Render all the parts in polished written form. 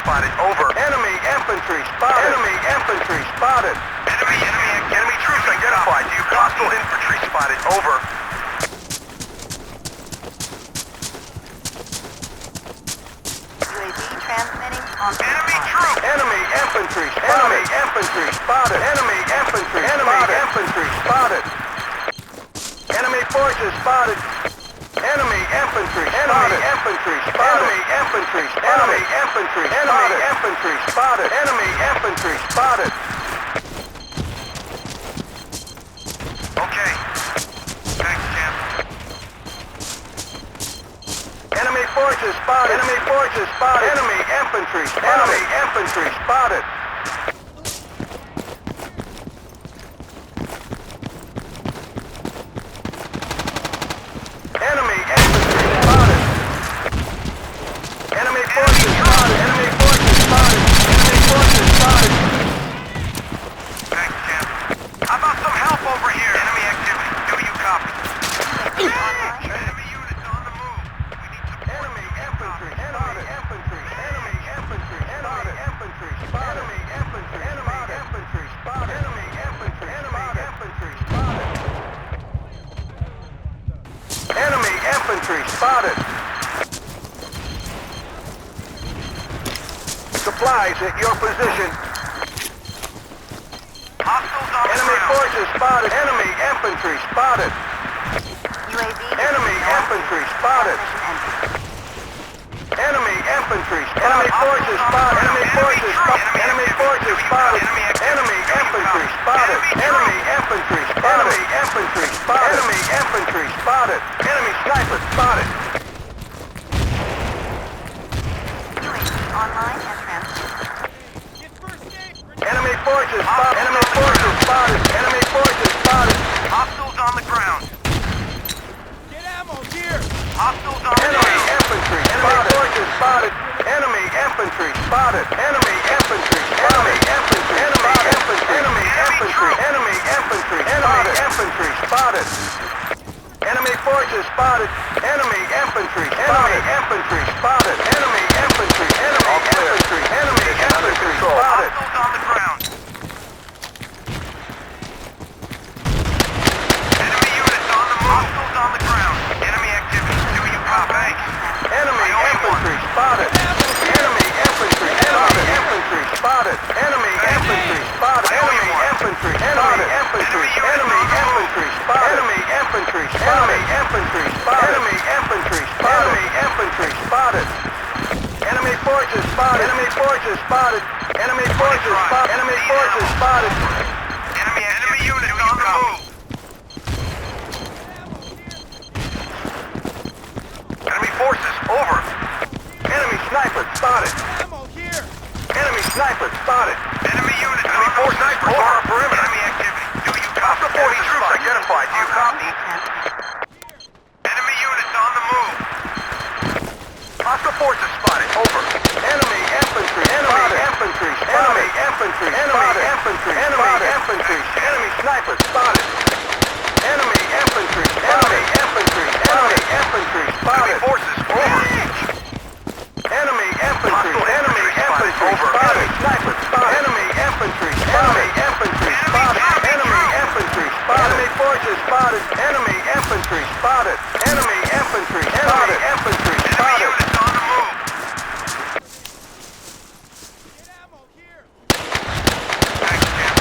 spotted. Over. Enemy infantry spotted. Enemy infantry spotted. Enemy troops identified. Do you copy? Hostile infantry spotted. Over. UAV transmitting on Enemy troops. Enemy infantry spotted. Enemy infantry spotted. Enemy infantry spotted. Infantry spotted. Enemy forces spotted. Enemy infantry spotted. Infantry spotted. Enemy infantry spotted. Enemy infantry spotted. Infantry spotted. Enemy infantry spotted. Okay. Thanks, Jim. Enemy forces spotted. Enemy forces spotted. Enemy infantry spotted. Enemy infantry spotted. Enemy infantry spotted. Enemy forces spotted. Enemy forces spotted. Enemy forces spotted. Thanks, Jim. How about some help over here? Enemy activity. Do you copy? Enemy units on the move. We need support. Enemy infantry. Enemy infantry. Enemy infantry. Enemy infantry spotted. Enemy infantry. Enemy infantry spotted. Enemy infantry. Enemy infantry spotted. Enemy infantry spotted. Supplies at your position. Hostiles on the Enemy ground. forces spotted. Enemy infantry spotted. UAV. Enemy infantry spotted. Enemy infantry. Enemy forces spotted. Enemy forces spotted. Enemy forces spotted. Enemy infantry spotted. Enemy infantry spotted. Enemy infantry spotted. Enemy infantry spotted. Enemy sniper spotted. UAV online and transmitting. Enemy forces spotted. Enemy forces spotted. Enemy forces spotted. Hostiles on the ground. Get ammo here! Hostiles on the Enemy ground. infantry. Enemy forces spotted. Enemy infantry spotted. Enemy infantry. Enemy infantry. Enemy infantry. Enemy infantry. Enemy infantry. Enemy infantry spotted. Enemy forces spotted. Enemy infantry. Enemy infantry spotted. Enemy infantry. Enemy infantry. Enemy infantry spotted. Hostiles on the ground. Enemy units on the move. Hostiles on the ground. Enemy activity. Do you copy? Enemy infantry spotted. Enemy infantry. Enemy infantry spotted. Enemy infantry spotted. Enemy infantry. Enemy infantry. Enemy infantry spotted. Enemy infantry. Enemy infantry spotted. Enemy infantry spotted. Enemy infantry spotted. Enemy forces spotted. Enemy forces spotted. Enemy forces spotted. Enemy forces spotted. Enemy units on the move. Enemy forces over. Enemy sniper spotted. Ammo here! Enemy sniper spotted. Enemy units. Enemy forces over our perimeter. Enemy activity. Do you copy? 40 troops identified. Do you copy? Enemy units on the move. Hostile forces spotted. Over. Enemy infantry. Enemy infantry. Enemy infantry. Enemy infantry. Enemy infantry. Enemy sniper spotted. Enemy infantry. Enemy infantry. Enemy infantry spotted. Enemy forces over. Enemy infantry. Hostile Enemy infantry infantry spotted. Over. spotted. Sniper spotted. Enemy infantry. Enemy infantry spotted. Enemy infantry spotted. Enemy forces spotted. Enemy infantry spotted. Enemy infantry. Enemy infantry Enemy spotted. units on the move. Get ammo here! Thanks, Jim.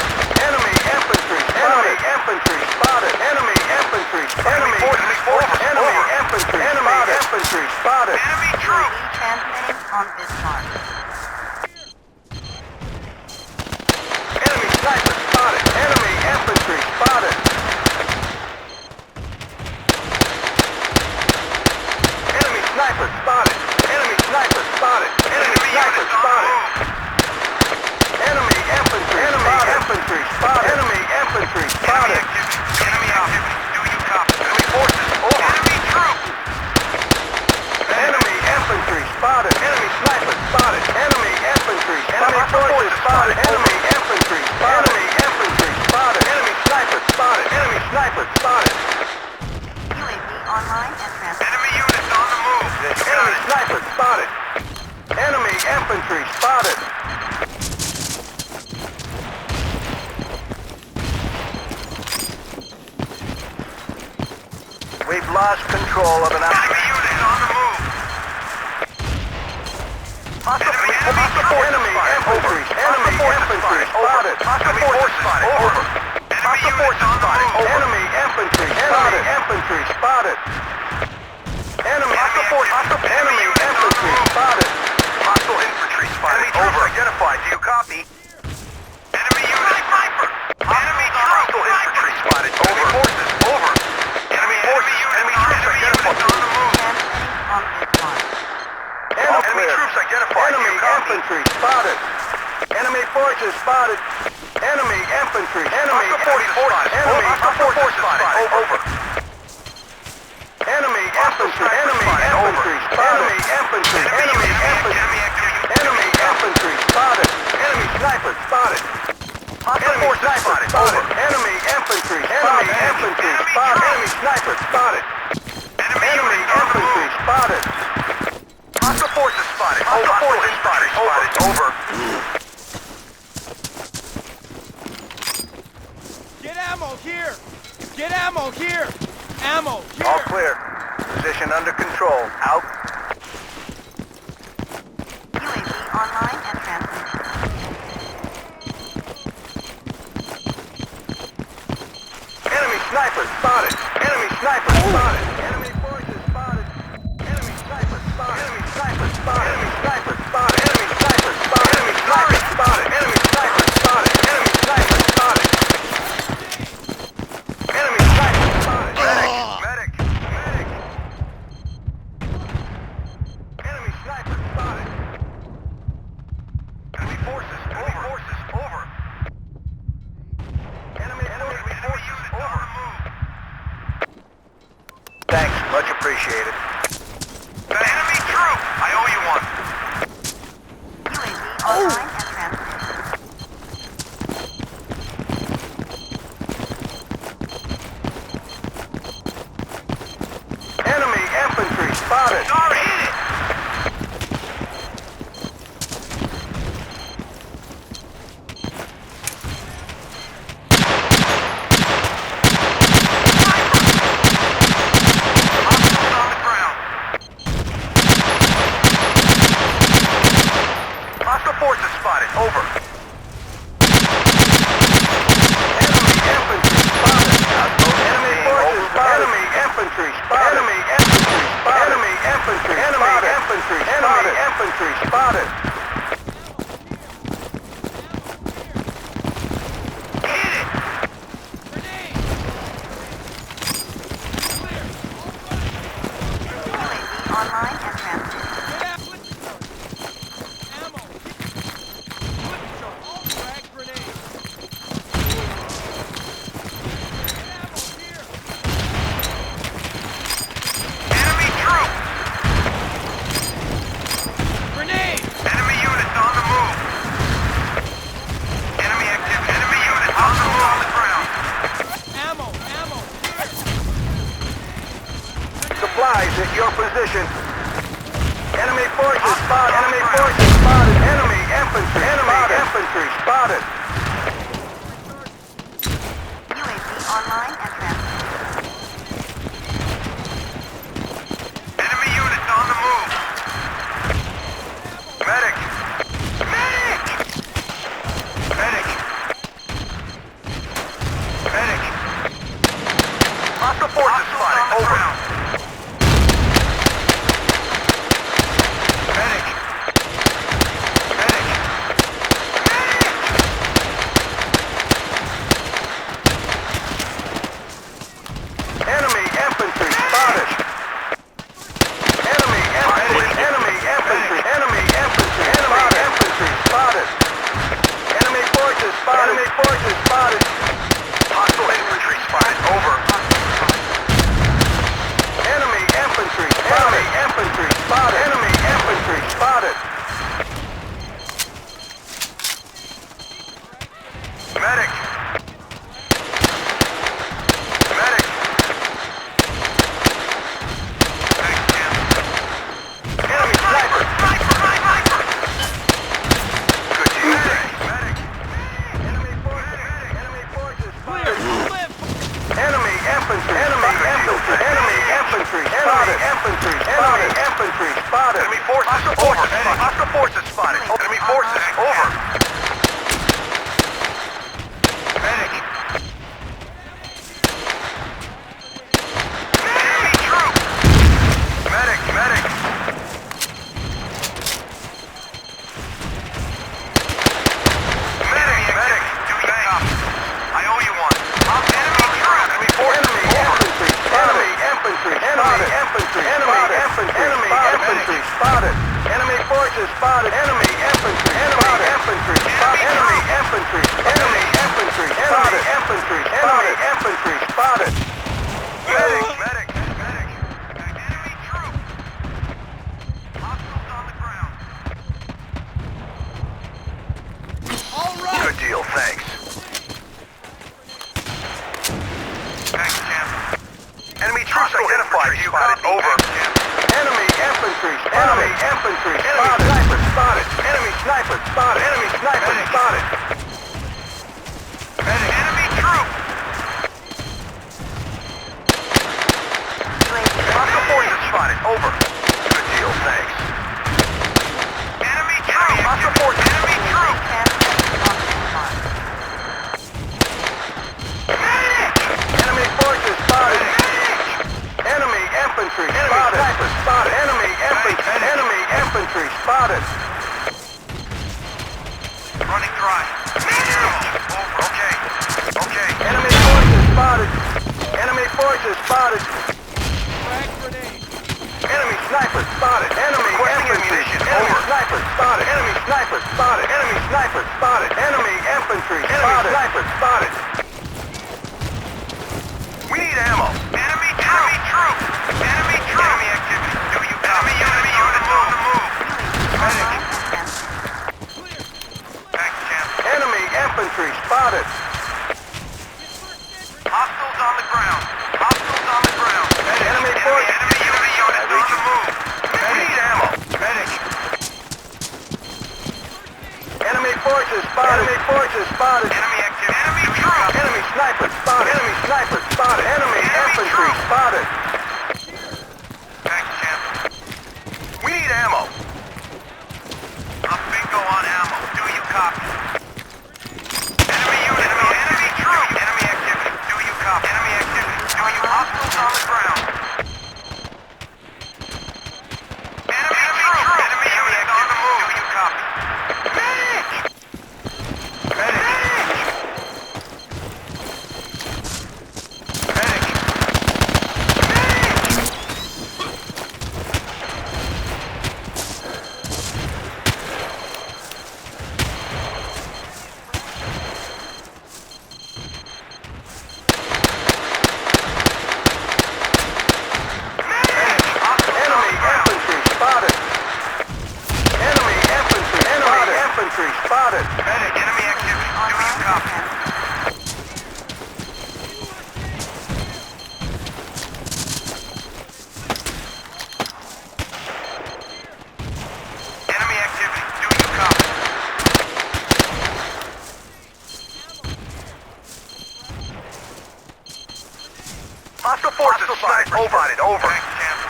Enemy infantry. Enemy infantry spotted. Enemy infantry. Enemy forces over. Enemy infantry. Enemy infantry spotted. Enemy troops. UAV transmitting on this mark. Enemy sniper spotted. Enemy infantry spotted. Enemy sniper spotted. Enemy sniper spotted. Enemy sniper spotted. Enemy infantry. Enemy infantry spotted. Enemy infantry spotted. Enemy activity. Do you copy? Enemy forces over. Enemy troops. Enemy infantry spotted. Enemy sniper spotted. Enemy infantry. Enemy forces spotted. Enemy infantry spotted. Enemy infantry spotted. Enemy sniper spotted. Enemy sniper spotted. UAV online and transmitting. Enemy units on the move. Enemy sniper spotted. Enemy infantry. infantry spotted. We've lost control of an Enemy unit on the move. enemy infantry spotted. Enemy forces spotted. Over. Enemy units on the move. Enemy infantry spotted. Enemy infantry spotted. Hostile infantry spotted. Over. Identified. Do you copy? Enemy unit sniper. Enemy hostile infantry spotted. Over. Forces. Over. Enemy forces. Enemy troops identified. On the move. Transmitting on this mark. Enemy troops identified. Enemy Do you copy? infantry spotted. Enemy forces spotted. Enemy infantry. Enemy forces spotted. Enemy Forces spotted. Over. Enemy infantry. Enemy infantry spotted. Enemy infantry. Enemy infantry. Enemy infantry spotted. Enemy sniper spotted. Enemy sniper spotted. Enemy infantry. Enemy infantry spotted. Enemy sniper spotted. Enemy infantry spotted. Hostile forces spotted. Hostile forces spotted. Over. Get ammo here! Get ammo here! Ammo here! All clear. Position under control. Out. UAV online and transmitting. Enemy sniper spotted. Enemy sniper spotted. Enemy forces spotted. Enemy sniper spotted. Enemy sniper spotted. Enemy sniper spotted. Enemy sniper spotted. Enemy sniper spotted. Enemy sniper spotted. Enemy sniper spotted. Enemy sniper spotted. Medic. Medic. Enemy sniper spotted. Enemy forces. Enemy forces. Over. Enemy Enemy units on the move. Thanks. Much appreciated. Enemy troop. I owe you one. UAV online and transmitting. Enemy infantry spotted. Sorry, hit it. Hostiles on the ground. Hostile forces spotted. Over. Enemy infantry spotted. Enemy forces spotted. Enemy infantry spotted. Enemy infantry spotted. Enemy infantry spotted. Enemy infantry spotted. Hit it. Grenade! Clear! UAV online and transmitting. Get out! Flip charge! Ammo! Flip charge! All frag grenade! Get ammo here! Enemy troop. Grenade! Enemy units on the move. Enemy activity. Enemy units on the move on the ground. Ammo! Ammo! Here! Supplies at your position. Enemy forces spotted. Enemy forces spotted. Enemy infantry. Enemy infantry spotted. UAV online and transmitting. Enemy units on the move. Medic. Medic. Medic. Medic. Hostile forces spotted. Over. Medic. Medic. Medic. infantry spotted. Enemy infantry spotted. Enemy forces spotted. Enemy infantry spotted. Infantry spotted. Enemy infantry. Enemy infantry spotted. Infantry. Enemy infantry spotted. Medic, medic, medic. Enemy troop. Hostiles on the ground. All right. Good deal, thanks. Thanks, champ. Enemy troops identified. You spotted. Over. Enemy infantry spotted. Enemy infantry spotted. Sniper spotted. Enemy sniper spotted. Enemy sniper spotted. Medic. Enemy troop. Hostile forces spotted. Over. Good deal, thanks. Enemy troop. Hostile forces. Enemy troop. Enemy forces spotted. Enemy infantry spotted. Sniper spotted. Enemy infantry. Enemy infantry spotted. Running dry. Over. Okay. Okay. Enemy forces spotted. Enemy forces spotted. Frag grenade. Enemy sniper spotted. Enemy Requesting infantry. ammunition. Enemy Over. sniper spotted. Enemy sniper spotted. Enemy sniper spotted. Enemy infantry spotted. Sniper spotted. We need ammo. Enemy troop. Enemy troop. Enemy activity. Do you copy? Enemy unit on the move. Online and transmitting. Thanks, champ. Enemy infantry spotted. Hostiles on the ground. Hostiles on the ground. Enemy force. Enemy unit on the move. We need ammo. Medic. Enemy forces spotted. Enemy forces spotted. Enemy activity. Enemy troop. Enemy sniper spotted. Enemy sniper spotted. Enemy infantry spotted. Thanks, champ. We need ammo. A bingo on ammo. Do you copy? Enemy unit. Enemy troop. Enemy activity. Do you copy? Enemy activity. Do you hostiles on the ground? Enemy troop. Enemy unit on the move. Do you copy? Medic. Medic. Medic. Enemy infantry spotted. Enemy infantry. Enemy infantry spotted. Medic, enemy activity. Do you Online and copy? transmitting. Enemy activity. Do you copy? Hostile forces spotted. Over. Thanks, champ.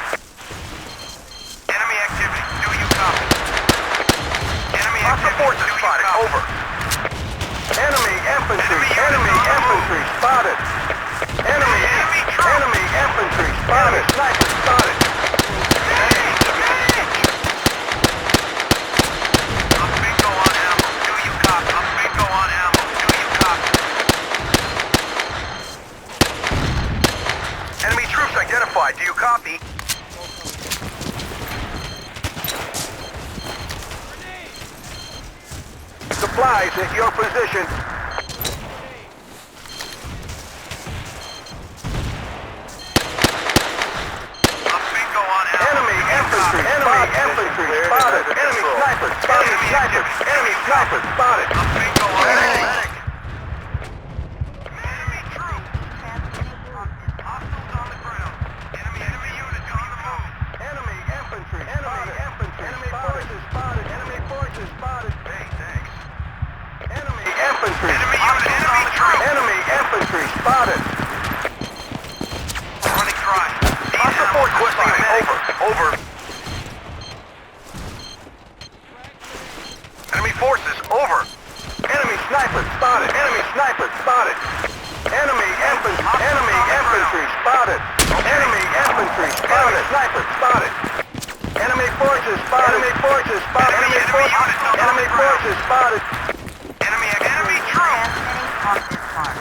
Enemy activity. Do you copy? Enemy activity. Forces spotted. Over. Enemy infantry. Enemy Enemy units on the infantry spotted. Enemy infantry spotted. Sniper spotted. A bingo on ammo. Do you copy? A bingo on ammo. Do you copy? Enemy troops identified. Do you copy? Supplies at your position. A bingo on ammo. Enemy infantry. Enemy infantry spotted. Enemy sniper spotted. Enemy sniper spotted. A bingo on ammo. Medic. Enemy troops. Transmitting on this. Hostiles on the ground. Enemy units on the move. Enemy infantry. Enemy infantry. Enemy forces spotted. Enemy forces spotted. Hey, thanks. Enemy infantry. Enemy units. Enemy troops. Enemy infantry spotted. Running dry. Hostile force Requesting a medic. Over. Enemy forces. Over. Enemy sniper spotted. Enemy sniper spotted. Enemy infantry spotted. Enemy infantry spotted. Sniper spotted. Enemy forces spotted. Enemy forces spotted. Enemy forces spotted. Enemy troops. Transmitting on this mark.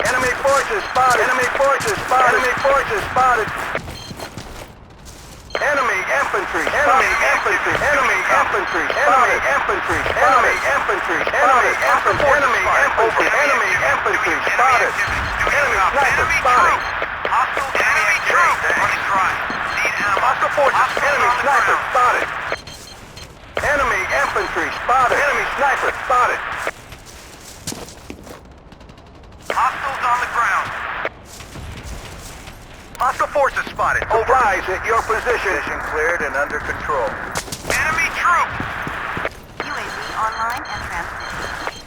Enemy forces spotted. Enemy forces spotted. Enemy forces spotted. Enemy infantry, enemy infantry, enemy infantry, enemy infantry, enemy infantry, enemy infantry, enemy infantry, enemy infantry spotted. Enemy sniper spotted. Hostile enemy troops. Running dry. Need ammo. Hostile forces, enemy sniper spotted. Enemy infantry spotted. Enemy sniper spotted. Hostiles on the ground. Hostile forces spotted. Supplies at your position. Position cleared and under control. Enemy troops. UAV online and transmitting.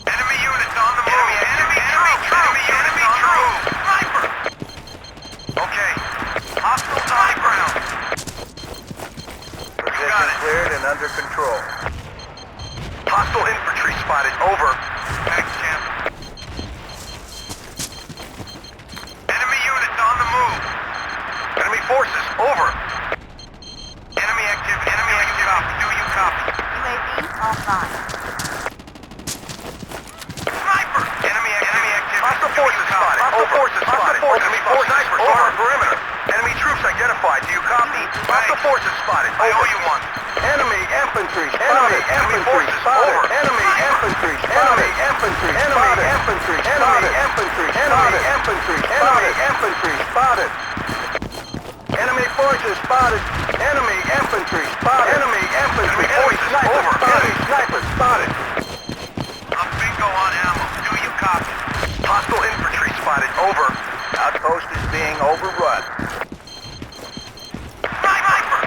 Enemy units on the move. Enemy troops. Enemy troops. Sniper. Okay. Hostiles on the ground. Position cleared and under control. Hostile infantry spotted. Over. Thanks, champ. Enemy units on the move. Enemy forces. Over. Enemy activity. Enemy activity. Do you copy? UAV offline. Sniper! Enemy activity. Hostile forces spotted. Hostile forces spotted. Enemy forces snipers on our perimeter. Enemy troops identified. Do you copy? Hostile forces spotted. I owe you one. Enemy infantry, enemy infantry spotted. Enemy infantry, enemy infantry, enemy infantry, enemy infantry, enemy infantry, enemy infantry spotted. Enemy forces spotted. Enemy infantry spotted. Enemy infantry, enemy sniper spotted. Enemy sniper spotted. I'm bingo on ammo. Do you copy? Hostile infantry spotted. Over. Outpost is being overrun. Sniper!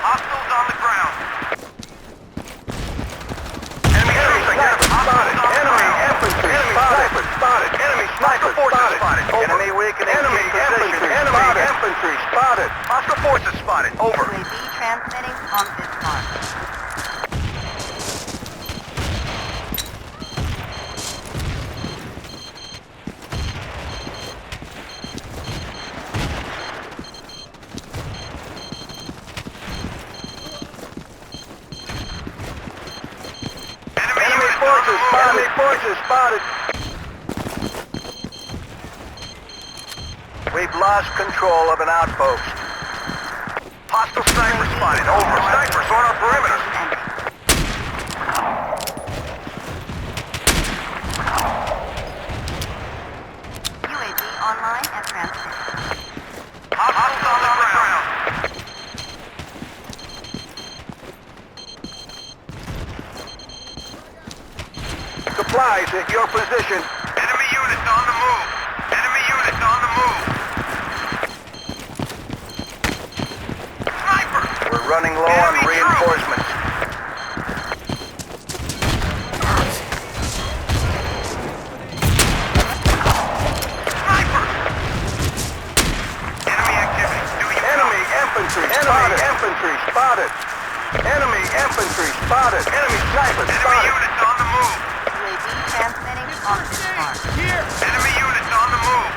Hostiles on the ground. Enemy Sniper spotted. Enemy infantry spotted. Spotted. Enemy sniper spotted. Enemy weakening. Enemy infantry. Enemy infantry spotted. Hostile forces spotted. Over. UAV transmitting on this mark. Enemy Forces spotted. Enemy forces spotted. We've lost control of an outpost. Hostile sniper spotted. Over. Snipers on our perimeter. UAV online and transmitting. Hostiles on the ground. Supplies at your position. Enemy units on the move. Enemy units on the move. Sniper! We're running low on reinforcements. Sniper! Enemy activity. Do you Enemy infantry. Enemy infantry spotted. Enemy infantry spotted. Enemy sniper Enemy spotted. units on the move. UAV transmitting on this mark. Here! Enemy units on the move.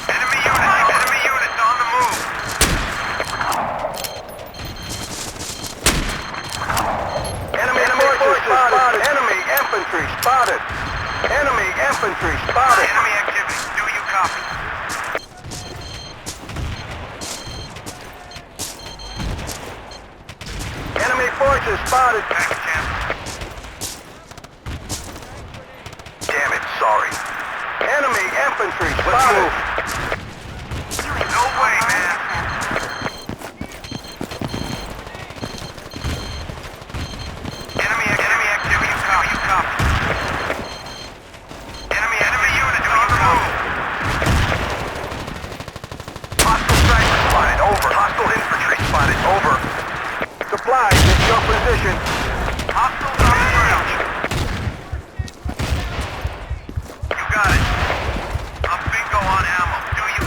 Enemy units on the move. Enemy forces spotted. Enemy infantry spotted. Enemy infantry spotted. Enemy activity. Do you copy? Enemy forces spotted. Thanks, champ. Damn it, sorry. Enemy infantry spotted. UAV No way, online man. and transmitting. Enemy activity. You copy. Enemy units on the move. Hostile sniper spotted. Over. Hostile infantry spotted. Over. Supplies at your position. Hostiles on the ground. You got it. I'm bingo on ammo. Do you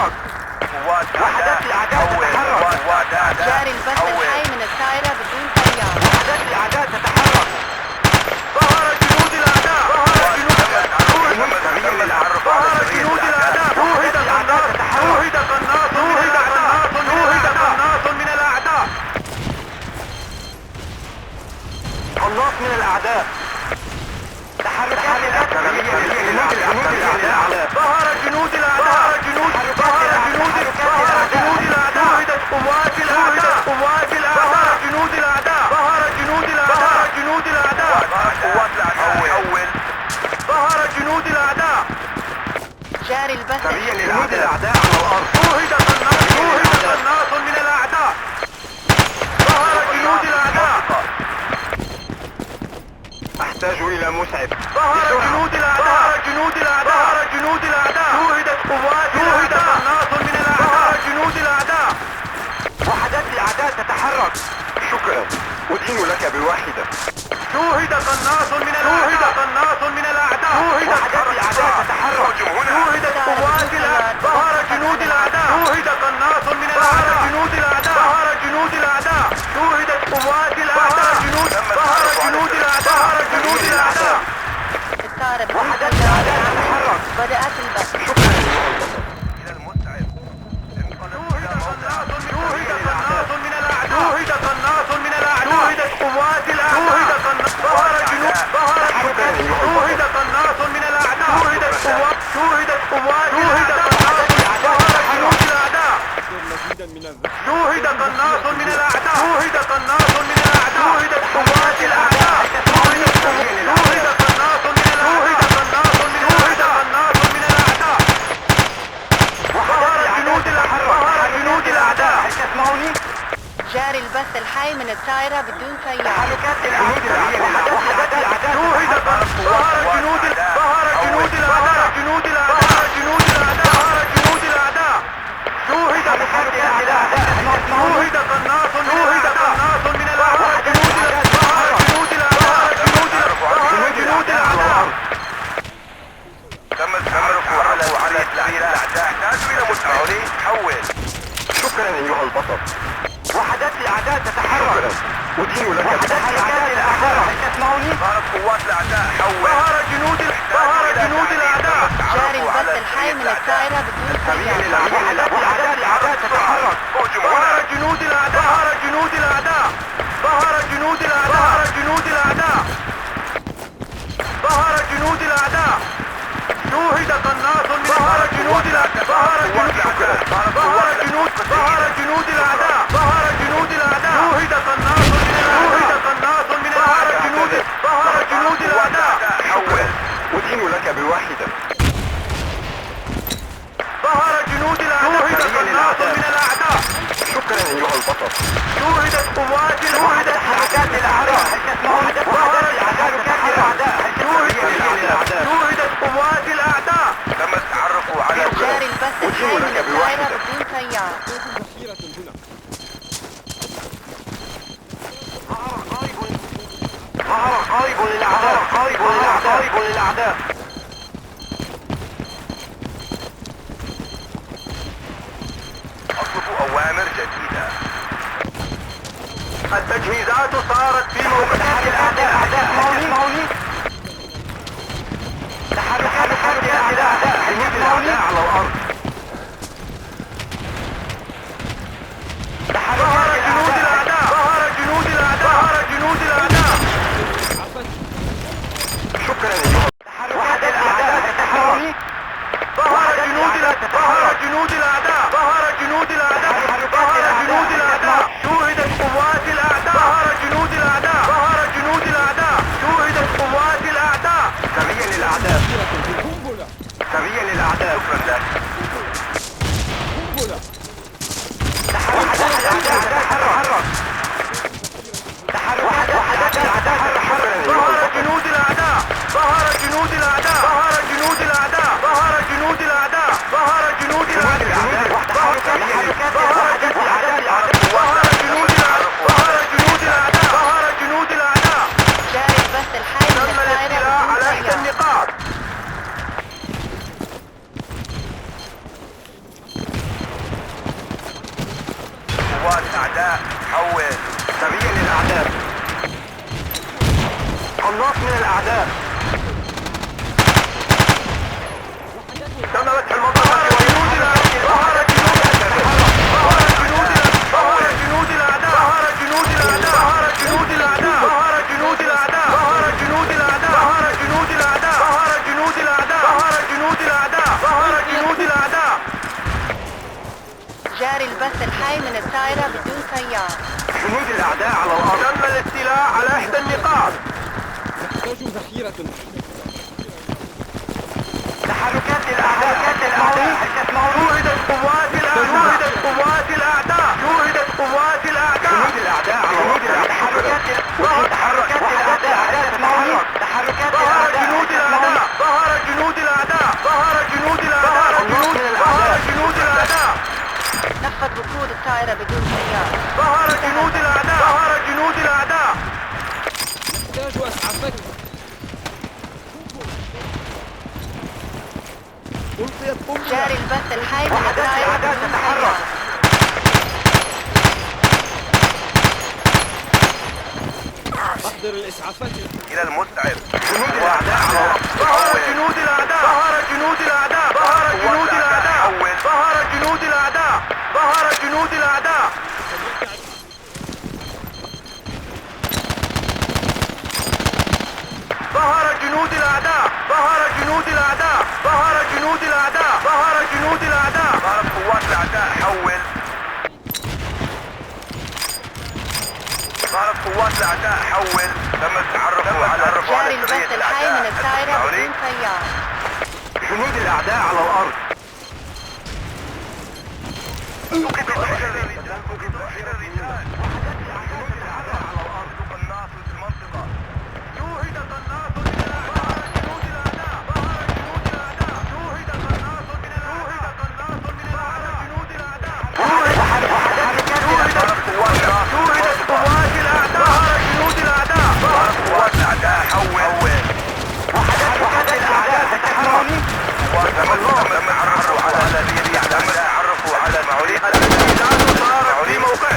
تتحرك. وحدات الأعداء تتحرك. جاري البث الحي من الطائرة بدون طيار. وحدات الأعداء تتحرك. ظهر جنود الأعداء. ظهر جنود الأعداء. ظهر جنود الأعداء. شوهد قناص. شوهد قناص. شوهد قناص. شوهد قناص من الأعداء. قناص من الأعداء. تحركات الأعداء. ظهر جنود الأعداء. ظهر جنود الأعداء. شوهدت قوات الأعداء. قوات الأعداء. جنود الأعداء. ظهر جنود الأعداء. جنود الأعداء. قوات الأعداء حول. ظهر جنود الأعداء. جاري البث جنود الأعداء على الأرض. شوهد قناص. شوهد قناص من الأعداء. ظهر جنود الأعداء. أحتاج إلى مسعف. ظهر جنود الأعداء. ظهر جنود الأعداء. ظهر جنود الأعداء. شوهدت قوات. شوهد قناص من الأعداء. ظهر جنود الأعداء. وحدات الأعداء تتحرك. شكرا. أدين لك بواحدة. شوهد قناص من الأعداء. شوهد قناص من الأعداء. وحدات الأعداء تتحرك. شوهدت قوات الأعداء. ظهر جنود الأعداء. شوهد قناص من الأعداء. ظهر جنود الأعداء. ظهر جنود الأعداء. شوهدت قوات الأعداء. جنود. ظهر جنود الأعداء. ظهر جنود الأعداء. الطائرة بدون وحدات طيار. الأعداء تتحرك. بدأت البث. شكرا. إلى المسعف. شوهد قناص من الأعداء. شوهد قناص من الأعداء. شوهدت قوات الأعداء. ظهر جنود. ظهر شوهد قناص من الأعداء. شوهدت قوات. شوهدت قوات الأعداء. ظهر جنود الأعداء. شوهد قناص من الأعداء. شوهد قناص من الأعداء. شوهدت قوات الأعداء. شوهد قناص من الأعداء. شوهد قناص من الأعداء. ظهر جنود الأعداء. ظهر جنود الأعداء. تسمعوني؟ جاري البث الحي من الطائرة بدون طيار. تحركات الأعداء. وحدات الأعداء. شوهد ظهر جنود. ظهر جنود الأعداء. جنود الأعداء. جنود الأعداء. ظهر جنود الأعداء. شوهد تحركات الأعداء. شوهد قناص. شوهد قناص من الأعداء. جنود الأعداء. ظهر جنود الأعداء. ظهر جنود الأعداء. تم التعرف على الأعداء. تحتاج إلى مسعف. حول. شكرا أيها البطل. وحدات الأعداء تتحرك. أدين لك. وحدات الأعداء. تسمعوني؟ ظهرت قوات الأعداء. حول. ظهر جنود الأعداء. جاري البث الحي من الطائرة بدون طيار. وحدات الأعداء تتحرك. ظهر جنود الأعداء. ظهر جنود الأعداء. ظهر جنود الأعداء. ظهر جنود الأعداء. ظهر جنود الأعداء. شوهد قناص من ظهر جنود الأعداء. ظهر جنود الأعداء. ظهر جنود الأعداء. ظهر جنود الأعداء. شوهد قناص من شوهد قناص من ظهر جنود. ظهر جنود الأعداء. حول. أدين لك بواحدة. ظهر جنود الأعداء. شوهد قناص من الأعداء. شكرا أيها البطل. شوهدت قوات. شوهدت حركات الأعداء. ظهرت حركات الأعداء. شوهدت قوات الأعداء. تم التعرف على جاري البث الحي من الطائرة بدون طيار. ظهر قارب للأعداء. قارب للأعداء. أطلب أوامر جديدة. التجهيزات صارت في موقع الأعداء. تسمعوني؟ تحركات الأعداء. جنود الأعداء على الأرض. ظهر جنود الأعداء. ظهر جنود الأعداء. ظهر جنود الأعداء. شكرا أيها. وحدات الأعداء تتحرك. ظهر جنود الأعداء. ظهر جنود الأعداء. ظهر جنود الأعداء. ظهر جنود الأعداء. شوهدت قوات الأعداء. ظهر جنود الأعداء. ظهر جنود الأعداء. شوهدت قوات الأعداء. سريا للأعداء. سريا للأعداء. شكرا لك. قوات أعداء حول سريع للأعداء قناص من الأعداء تم فتح المنطقة وجنود الأعداء ظهر جنود الأعداء ظهر جنود الأعداء ظهر جنود الأعداء ظهر جنود الأعداء ظهر جنود الأعداء ظهر جنود الأعداء ظهر جنود الأعداء ظهر جنود الأعداء ظهر جنود الأعداء جاري البث الحي من الطائرة بدون طيار. جنود الأعداء على الأرض تم الاستيلاء على إحدى النقاط نحتاج ذخيرة. تحركات الأعداء جوهدت قوات الأعداء جوهدت قوات الأعداء جنود الأعداء على الأرض تحركات الأعداء تحركات ظهر جنود الأعداء ظهر جنود الأعداء ظهر جنود الأعداء ظهر جنود الأعداء نفذ وقود الطائرة بدون طيار. ظهر جنود الأعداء ظهر جنود الأعداء نحتاج أسعافك. ألقيت قنبلة. جاري البث الحي من الطائرة بدون طيار. أحضر الإسعافات. إلى المستعد جنود الأعداء ظهر جنود الأعداء ظهر جنود الأعداء ظهر جنود الأعداء ظهر جنود الأعداء ظهر جنود الأعداء ظهر جنود الأعداء ظهر جنود الأعداء ظهر جنود الأعداء ظهر جنود الأعداء ظهرت قوات الأعداء حول ظهرت قوات الأعداء حول تم التحرك جاري البث الحي من الطائرة بدون طيار. جنود الأعداء على الأرض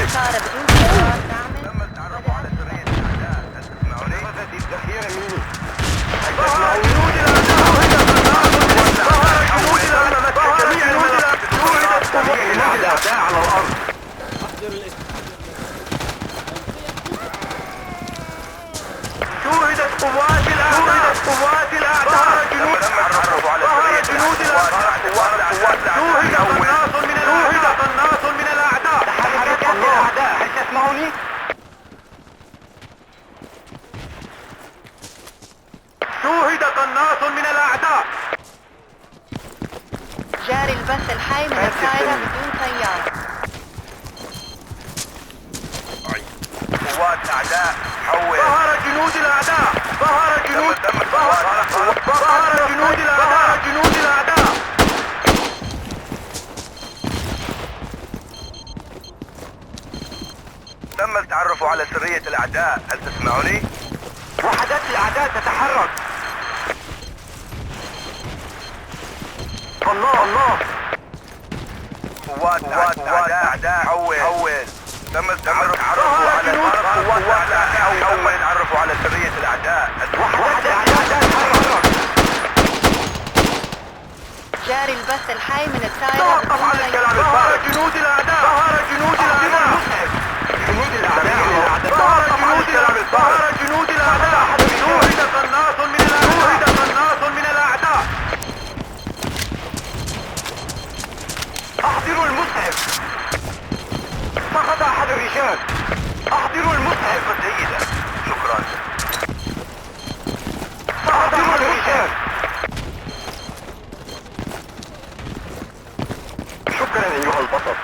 طائرة بدون طيار تعمل. تم التعرف على سرية الأعداء هل تسمعوني؟ نفذت الذخيرة مني جنود الأعداء على الأرض أحضر الإسعافات. شوهدت قوات الأعداء ظهر جنود الأعداء شوهد قناص من الأعداء تحركات الأعداء هل تسمعوني؟ شوهد قناص من الأعداء جاري البث الحي من الطائرة بدون طيار. قوات أعداء حول ظهر جنود الأعداء ظهر جنود الأعداء جنود الأعداء تم التعرف على سرية الأعداء هل تسمعوني؟ وحدات الأعداء تتحرك الله قوات أعداء حول تم التعرف على قوات الأعداء حول تعرفوا على سرية الأعداء وحدات الأعداء تتحرك جاري البث الحي من الطائرة توقف بدون على الكلام طيار. ظهر جنود الأعداء ظهر جنود الأعداء ظهر جنود الأعداء شوهد قناص من الأعداء أحضروا المسعف سقط أحد الرجال أحضروا المسعف جيدة شكرا سقط أحد الرجال شكرا أيها البطل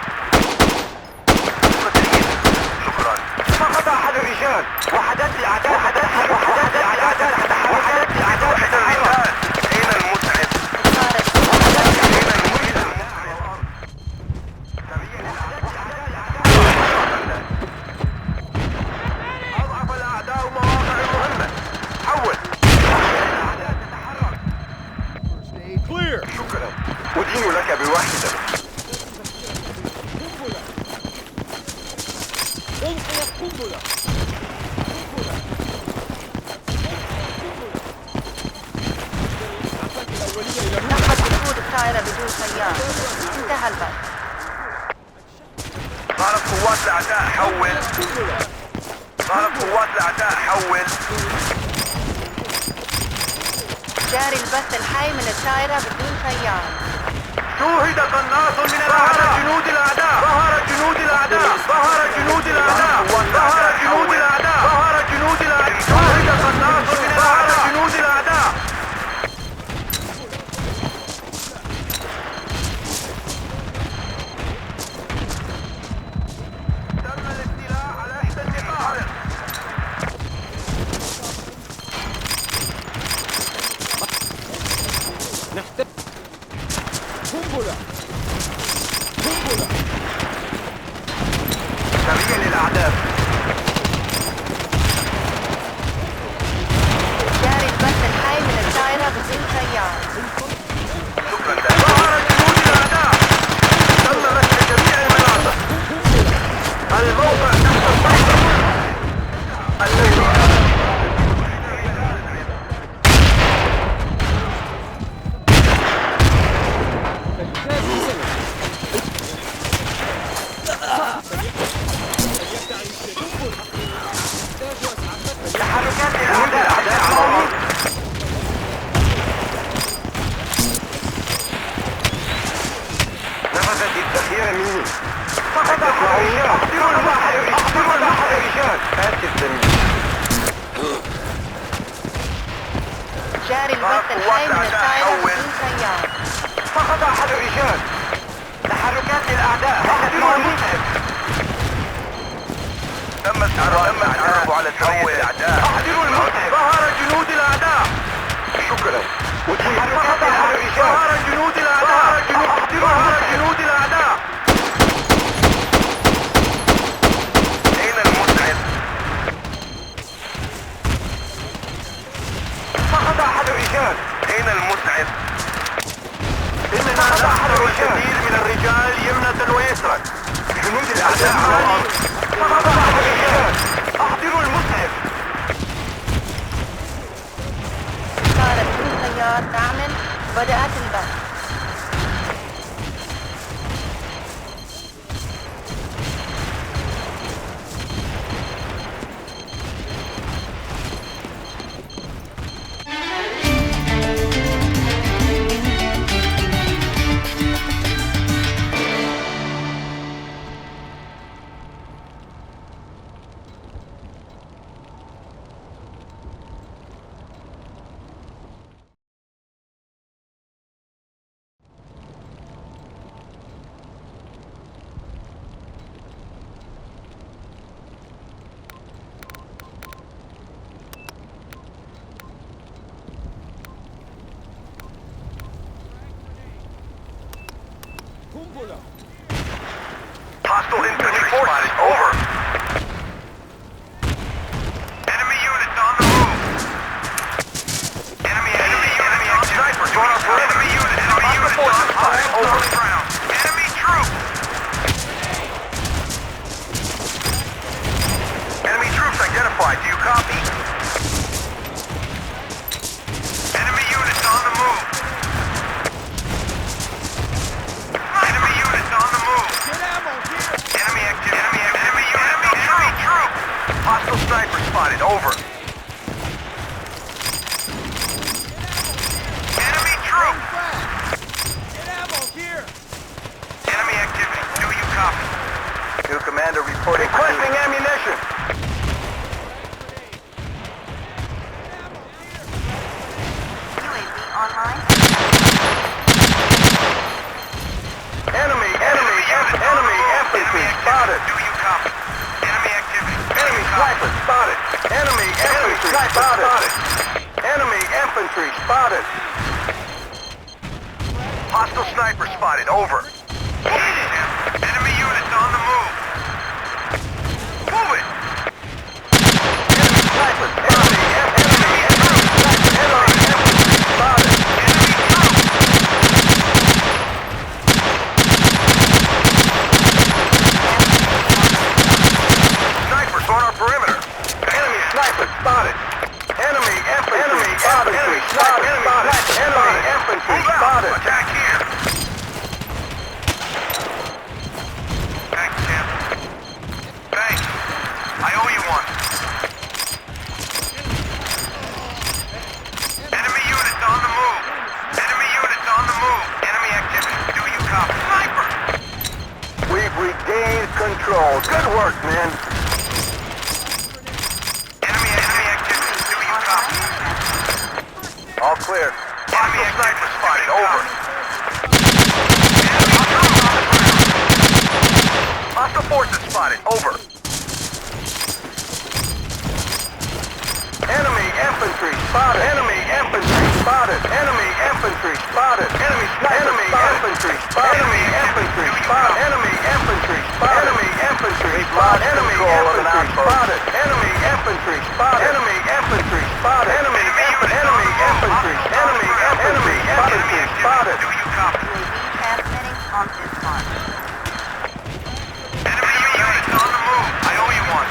شكرا سقط أحد الرجال وحدات الأعداء وحدات الأعداء أين المسعف أضعف الأعداء مواقع مهمة حول Stay clear. شكرا أدين لك بواحدة لقد بتقود الطائرة بدون طيار. انتهى البث. ظهرت قوات الأعداء حول. ظهرت قوات الأعداء حول. جاري البث الحي من الطائرة بدون طيار. شوهد قناص من الأعداء. جنود الأعداء. ظهر جنود الأعداء. ظهر جنود الأعداء. ظهر جنود الأعداء. ظهر جنود الأعداء. شوهد قناص من الأعداء. جنود الأعداء. تم الاستيلاء على إحدى النقاط. سريع للأعداء. جاري البث الحي من الطائرة بدون طيار. شكرا لك. ظهر جنود الأعداء. تم مسح جميع المناطق. الموقع تحت السيطرة. الليل. تحركات الأعداء على الأرض. نفذت الذخيرة مني. فقد أحضروا البحر. أحضروا البحر يا رجال. آسف زميلي. جاري البث الحي من الطائرة بدون طيار. فقد أحد الرجال. تحركات الأعداء. أحضروا المتعب. تم التعرف على سرية الأعداء. أحضروا المتعب. ظهر جنود الأعداء. شكرا. فقد أحد الرجال. ظهر جنود الأعداء. ظهر جنود الأعداء. أين المسعد؟ فقد أحد الرجال. أين المسعد؟ إننا نحضر الكثير من الرجال يمنة ويسرا. جنود الأعداء على الأرض. فقد أحد الرجال. أحضروا المسعد. طائرة بدون طيار تعمل. بدأت البث. Hostile infantry spotted. Over. Enemy units on the move. Enemy units. Sniper. Enemy units. Enemy units on fire. Over. Ground. Enemy troops. Enemy troops identified. Do you copy? Enemy units on the move. Enemy units on the move. Get ammo here! Enemy activity. Enemy troop. Hostile sniper spotted. Over. Enemy troop. Get ammo here! Enemy activity. Do you copy? New commander reporting. Requesting ammunition. UAV online. Enemy infantry spotted. Do you copy? Enemy activity. Enemy sniper spotted. Enemy infantry spotted. Enemy infantry spotted. Hostile sniper spotted. Over. Enemy units on the move. Move it. Enemy sniper spotted. Enemy infantry spotted. Enemy troops. Snipers on regained control. Good work, men. Enemy activity. Do you copy? All clear. Enemy sniper spotted. Over. Hostile forces spotted. Over. Enemy infantry spotted. Enemy infantry spotted. Enemy infantry spotted. Enemy infantry spotted. Enemy infantry spotted. Enemy infantry spotted. Enemy infantry spotted. Enemy infantry spotted. Enemy infantry spotted. Enemy infantry spotted. Enemy infantry. Enemy infantry. Enemy infantry spotted. Do you copy? Transmitting on this one. Enemy units on the move. I owe you one.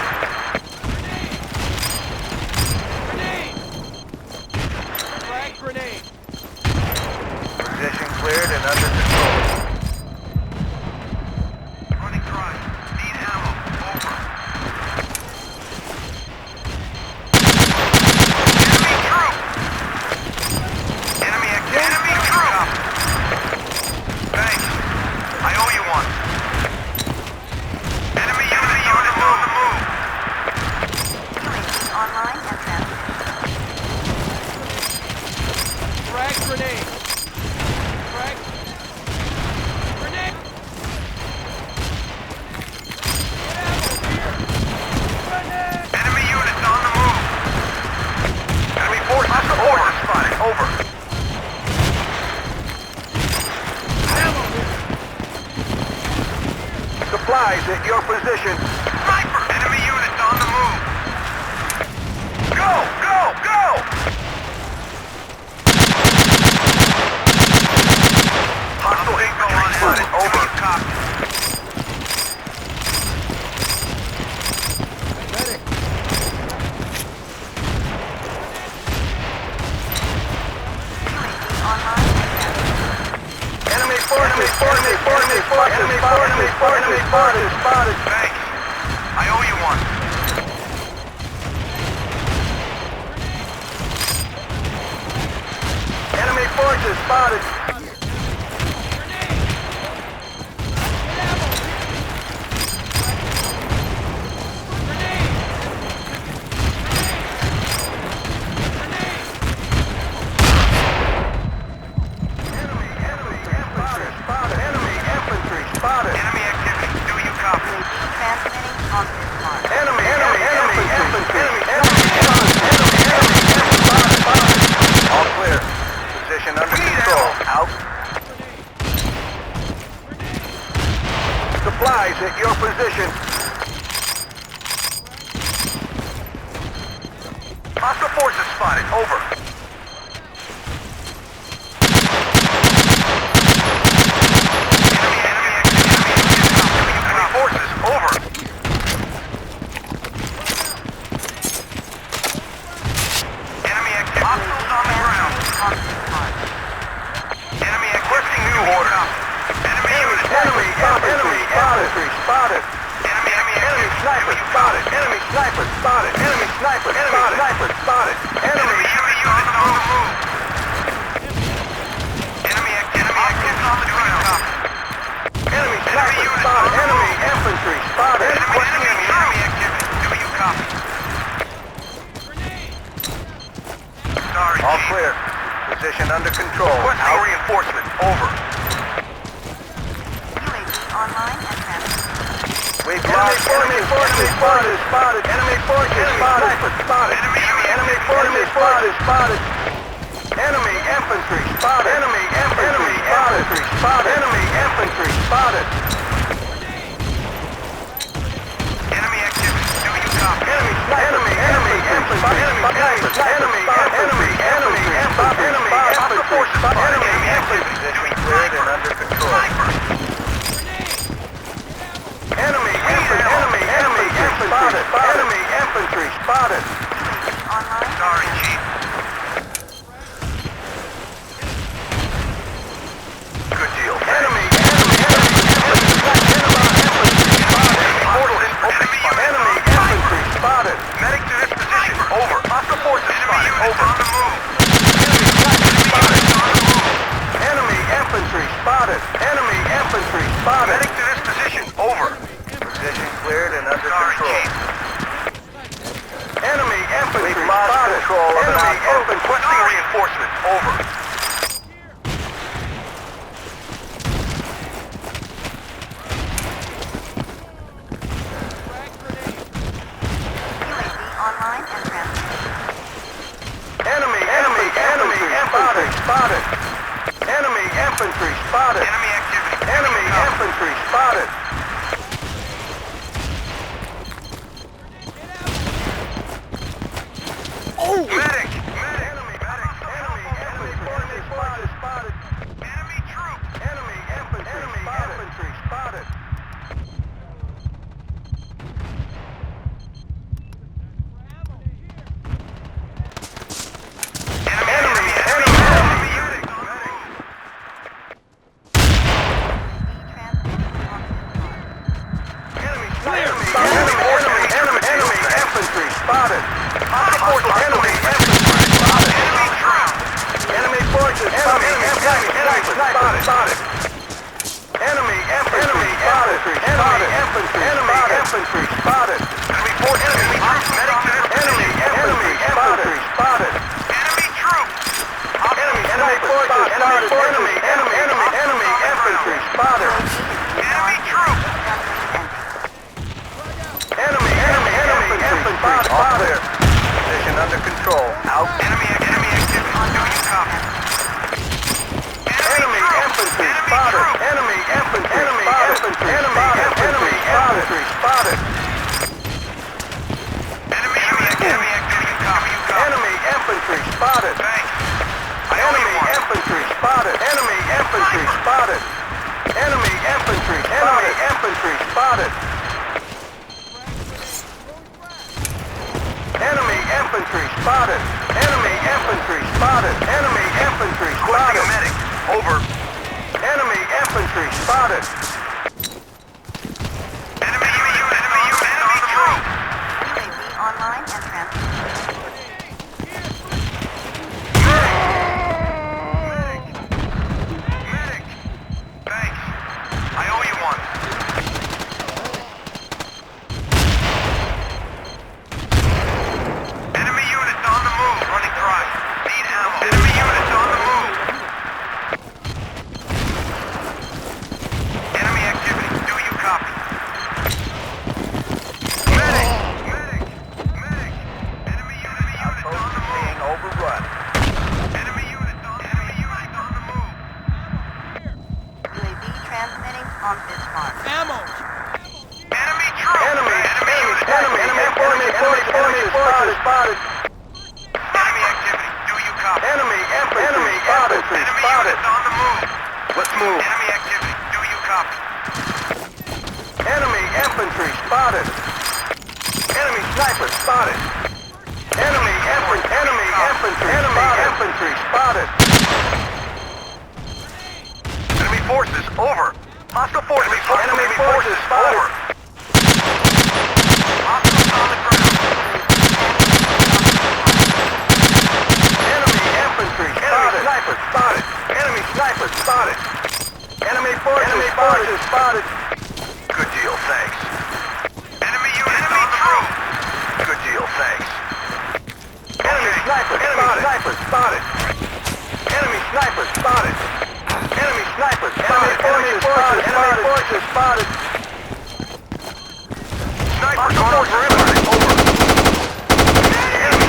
Grenade! Frag grenade! Position cleared and under control. Running dry. Need ammo. Over. Enemy troop! Enemy activity. Enemy troop! Thanks. I owe you one. Enemy units on the move. UAV online and transmitting. Frag grenade! Frag... Grenade! Get ammo here! Grenade! Enemy units on the move. Enemy forces spotted. Over. Ammo here! Supplies at your position. Sniper! Enemy units on the move. Go! Go! Go! Hostile infantry spotted. Over. Copy. Medic! UAV online and transmitting. Enemy forces spotted. Thanks. I owe you one. Enemy forces spotted. Grenade! Get ammo here! Grenade! Enemy infantry spotted. Enemy infantry spotted. Enemy activity. Do you copy? Transmitting on this one. Enemy infantry. All clear. Position under control. Out. Supplies at your position. Hostile forces spotted. Over. Enemy forces. Over. Enemy activity. Hostiles on the ground. On this one. Enemy requesting new order. Enemy units. Enemy infantry spotted. Enemy Sniper spotted. Enemy sniper spotted. Enemy sniper spotted. Enemy units on the move. Enemy activity on the ground. Enemy sniper spotted. Enemy infantry spotted. Enemy activity. Do you copy? Sorry, All Chief. clear. Position under control. Requesting reinforcement. Over. UAV online and transmitting. We've lost enemy forces spotted. Enemy forces spotted. Enemy forces spotted. Enemy infantry spotted. Enemy infantry spotted. Enemy infantry spotted. Enemy activity. Do you copy? Enemy infantry spotted. Enemy infantry. Position cleared and under control. Enemy infantry spotted. Enemy infantry spotted. Online. Sorry, Chief. Good deal. Enemy infantry spotted. Medic to this position. Over. Hostile forces spotted. Over. On the move. Enemy infantry spotted. Enemy infantry Over. Position cleared and under control. Enemy infantry We've lost spotted. control of an Enemy outpost. infantry. Requesting reinforcements. Over. UAV online and transmitting. Enemy infantry spotted. Enemy infantry spotted. Enemy activity. Enemy infantry spotted. Oh! Medic! Enemy forces spotted. Enemy troops! Enemy infantry spotted. Enemy infantry spotted. Enemy infantry spotted. Enemy forces spotted. Enemy infantry spotted. Enemy infantry spotted. Enemy forces! Enemy troops! Medic to their Enemy infantry spotted. Enemy troops! Enemy forces spotted. Enemy infantry spotted. Enemy troops! Enemy infantry spotted. Position under control. Out. Enemy activity. Do you copy? Enemy infantry spotted. Enemy infantry spotted. Enemy infantry spotted. Enemy activity. Copy. You copy. Enemy infantry spotted. Thanks. I owe you Enemy one. infantry spotted. Enemy infantry spotted. Enemy infantry spotted. Enemy infantry spotted. Enemy infantry spotted. Enemy infantry Requesting spotted. a medic. Over. Enemy infantry spotted. Enemy troops! UAV online and transmitting. Medic! Thanks. I owe you one. Enemy units on the move. Running dry. Need ammo. Enemy units on the move. Enemy activity. Do you copy? Medic! Enemy units on the move. Being overrun. Enemy units on the move. UAV transmitting on this mark. Ammo! Enemy troops! Enemy units! spotted. Enemy activity. Do you copy? Enemy infantry Enemy spotted. units on the move. Let's move. Enemy activity. Do you copy? Enemy infantry spotted. Enemy sniper spotted. Enemy infantry spotted. Enemy forces over. Hostile forces. Enemy forces spotted. over. Hostiles on the ground. Enemy infantry spotted. Enemy sniper spotted. Enemy forces spotted. Good deal, thanks. Enemy units on the move. Good deal, thanks. Enemy sniper spotted. Enemy sniper spotted. Enemy forces spotted. Snipers on our perimeter. Over. Enemy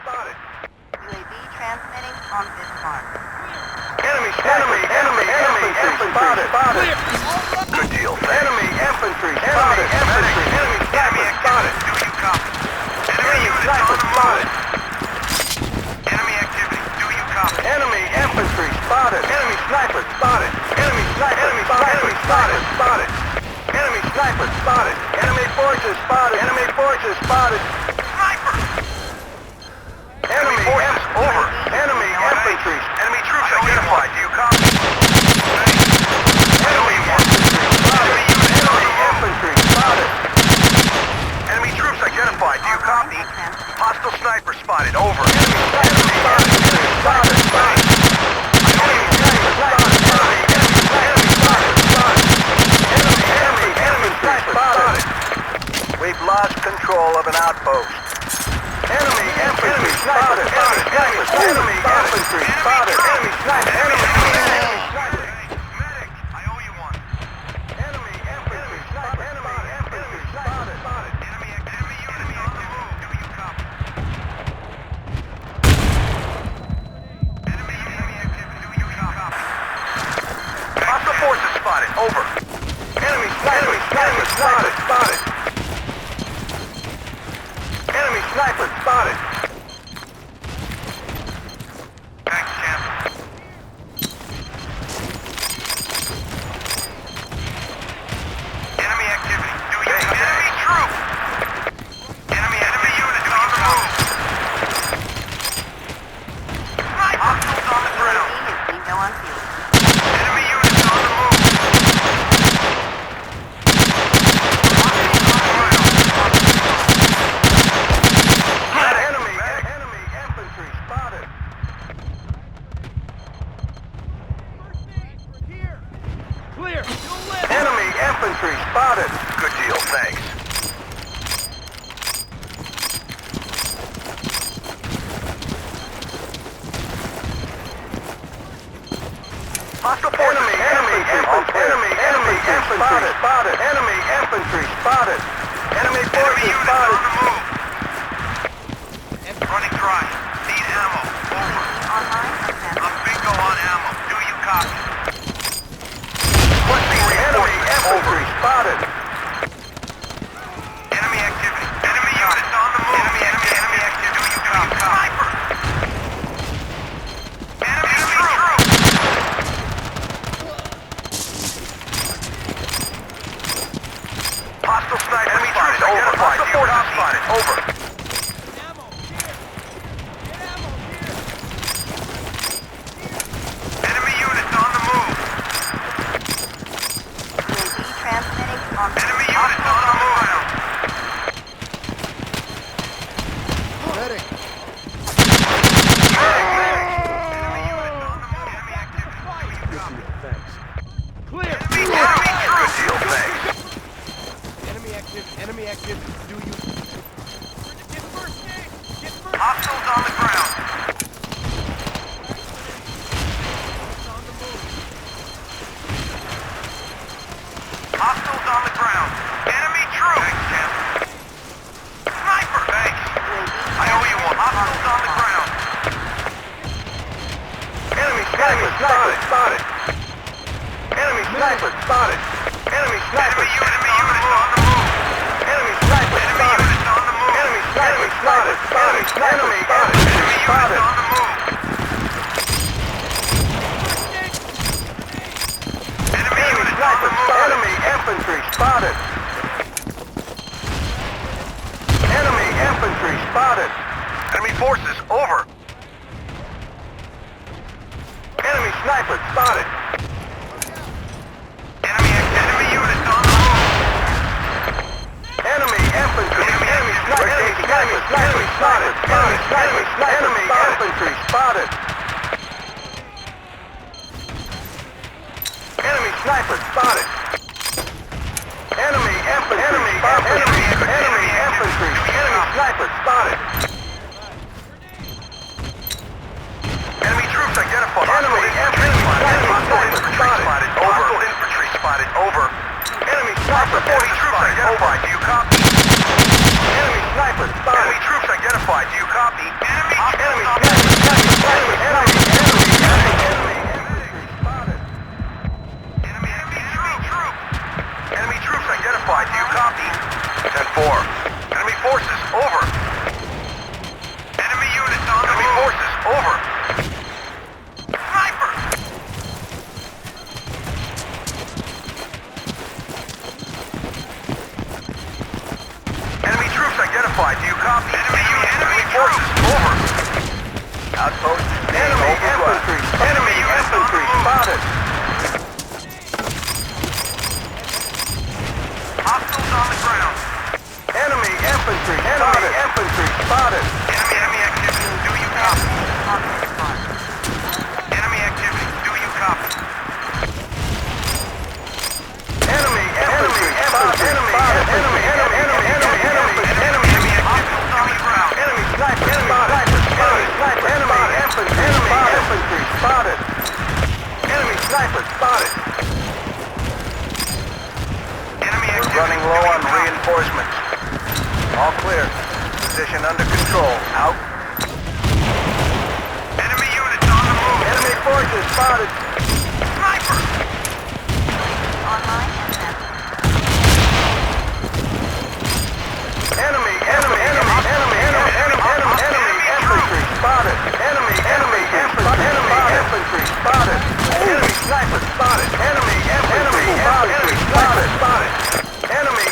spotted. UAV transmitting on this mark. Enemy infantry spotted. Good deal, thanks. Enemy infantry spotted. Enemy sniper spotted. Do you copy? Enemy units on sniper the move. spotted. Enemy activity. Do you copy? Enemy infantry spotted. Enemy sniper spotted. Enemy sniper spotted. Enemy sniper spotted. Enemy forces spotted. Enemy forces spotted. Sniper! Enemy forces over. Enemy infantry. Enemy troops identified. Do you copy? Thanks. I owe you one. Enemy units on the move. Infantry spotted. Enemy troops identified. Do you copy? Hostile sniper spotted. Over. Enemy spotted. I owe you one. Enemy outpost. Enemy infantry spotted. Enemy infantry spotted. Enemy sniper. Enemy sniper. Medic, I owe you one. Enemy infantry spotted. Enemy infantry spotted. Enemy unit on the move. Do you copy? Enemy activity. Do you copy? Hostile forces spotted. Over. Enemy sniper spotted. Enemy sniper spotted. Thanks, champ. Enemy activity. Do you copy? Enemy troop. Enemy unit on the move. Hostiles on the ground. Bingo on field. Enemy units on the move. Enemy infantry spotted. Here. Clear. You'll live. Enemy infantry spotted. Good deal, thanks. Hostile forces. Enemy infantry spotted. Enemy infantry spotted. Enemy forces Units spotted. on the move. Running dry. Need ammo. Over. Online and I'm bingo on ammo. Do you copy? Enemy infantry spotted. Enemy activity. Enemy units on the move. Enemy activity. Do you copy? Sniper. Enemy troop. Hostile sniper. Enemy troops over. Hostile forces spotted. Over. Ammo. Here. Get ammo. Here. Enemy units on the move. UAV transmitting on Enemy units on the move. Medic. Enemy units on the move. Enemy activity. Do you copy? Clear. Enemy troop. Good deal, thanks. Enemy activity. Do you? Get first aid. Get first. Hostiles on the ground. On the move. Hostiles on the ground. Enemy troop. Thanks, Tim. Sniper. Thanks. I owe you one. Hostiles on the ground. Enemy sniper spotted. Enemy sniper spotted. Enemy sniper. Enemy units on the move. Enemy sniper Enemy spotted. units on the move. Enemy sniper spotted. Enemy sniper Enemy spotted. units on the move. Enemy Enemy units on sniper the move. spotted. Enemy infantry spotted. Enemy infantry spotted. Enemy forces over. Enemy sniper spotted. Enemy units on the move. Enemy infantry. Enemy sniper. Enemy sniper spotted. Enemy sniper. Enemy infantry spotted. Enemy sniper spotted. Enemy infantry. Enemy infantry. Enemy sniper spotted. Enemy troops identified. Enemy infantry. Spotted. Over. Infantry spotted. Over. Enemy sniper. Enemy troops identified. Do you copy? Enemy sniper spotted. Enemy troops identified. Do you copy? Enemy Enemy troops sniper. Enemy infantry spotted. Enemy troop. Enemy troops identified. Do you copy? 10-4. Enemy forces over. Enemy units on the move. Enemy forces over. Sniper. Enemy troops identified. Do you copy? Enemy forces over. Outpost. Enemy infantry. Enemy infantry spotted. Hostiles on the ground. Enemy infantry. Enemy infantry spotted. Enemy activity. Do you copy? Enemy activity. Do you copy? Enemy infantry spotted. Enemy infantry. Enemy infantry. position under control. Out. Enemy units on the move. Enemy forces spotted. Sniper! Online and set. Enemy infantry spotted. Enemy infantry spotted. Enemy sniper spotted. Enemy infantry spotted. Enemy spotted. Enemy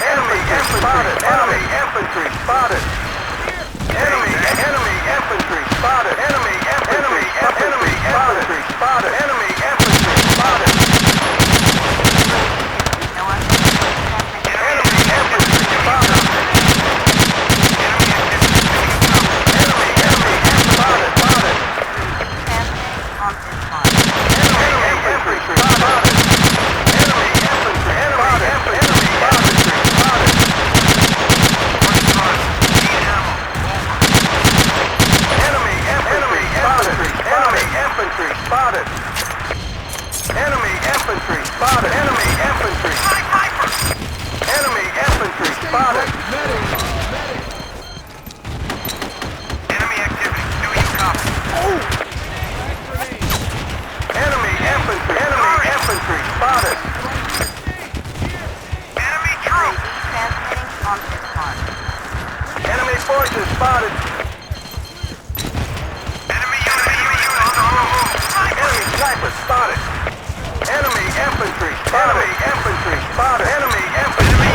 infantry spotted. Enemy infantry spotted. Enemy infantry spotted. Enemy infantry spotted. No one. Enemy infantry spotted. Forces spotted. Enemy unit on the move. Enemy sniper spotted. Enemy infantry spotted. Enemy infantry spotted. Enemy infantry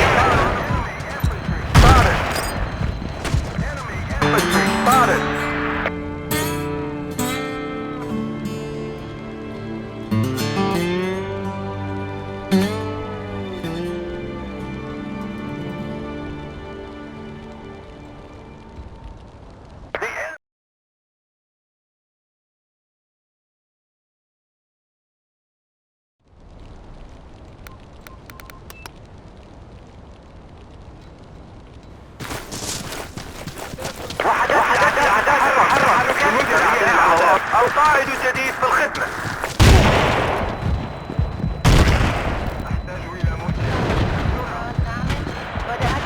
spotted. Enemy infantry spotted. القائد جديد في الخدمة. أحتاج إلى موجه. بدأت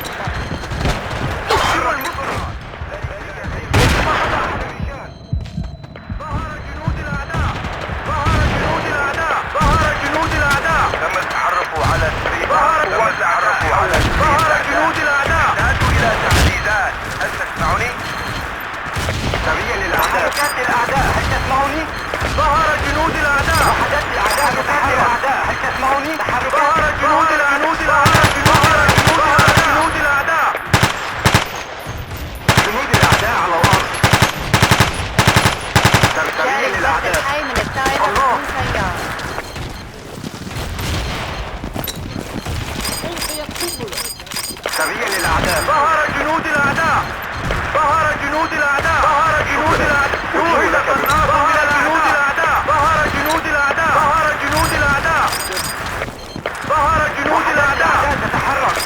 ظهر جنود الأعداء. تم التحرك على السرير. ظهر جنود الأعداء. احتاج إلى تحديدات. هل تسمعني؟ سريع للأعداء. تحركات الأعداء. هل تسمعني؟ ظهر جنود الأعداء. وحدات الأعداء. هل تسمعني؟ ظهر جنود الأعداء. جنود الأعداء. جنود الأعداء على الأرض. سريع جاري البث للأعداء. الحي من الطائرة بدون سيارة. سريع للأعداء. ظهر جنود الأعداء. شوهد قناص من الأعداء. ظهر جنود الأعداء. تتحرك.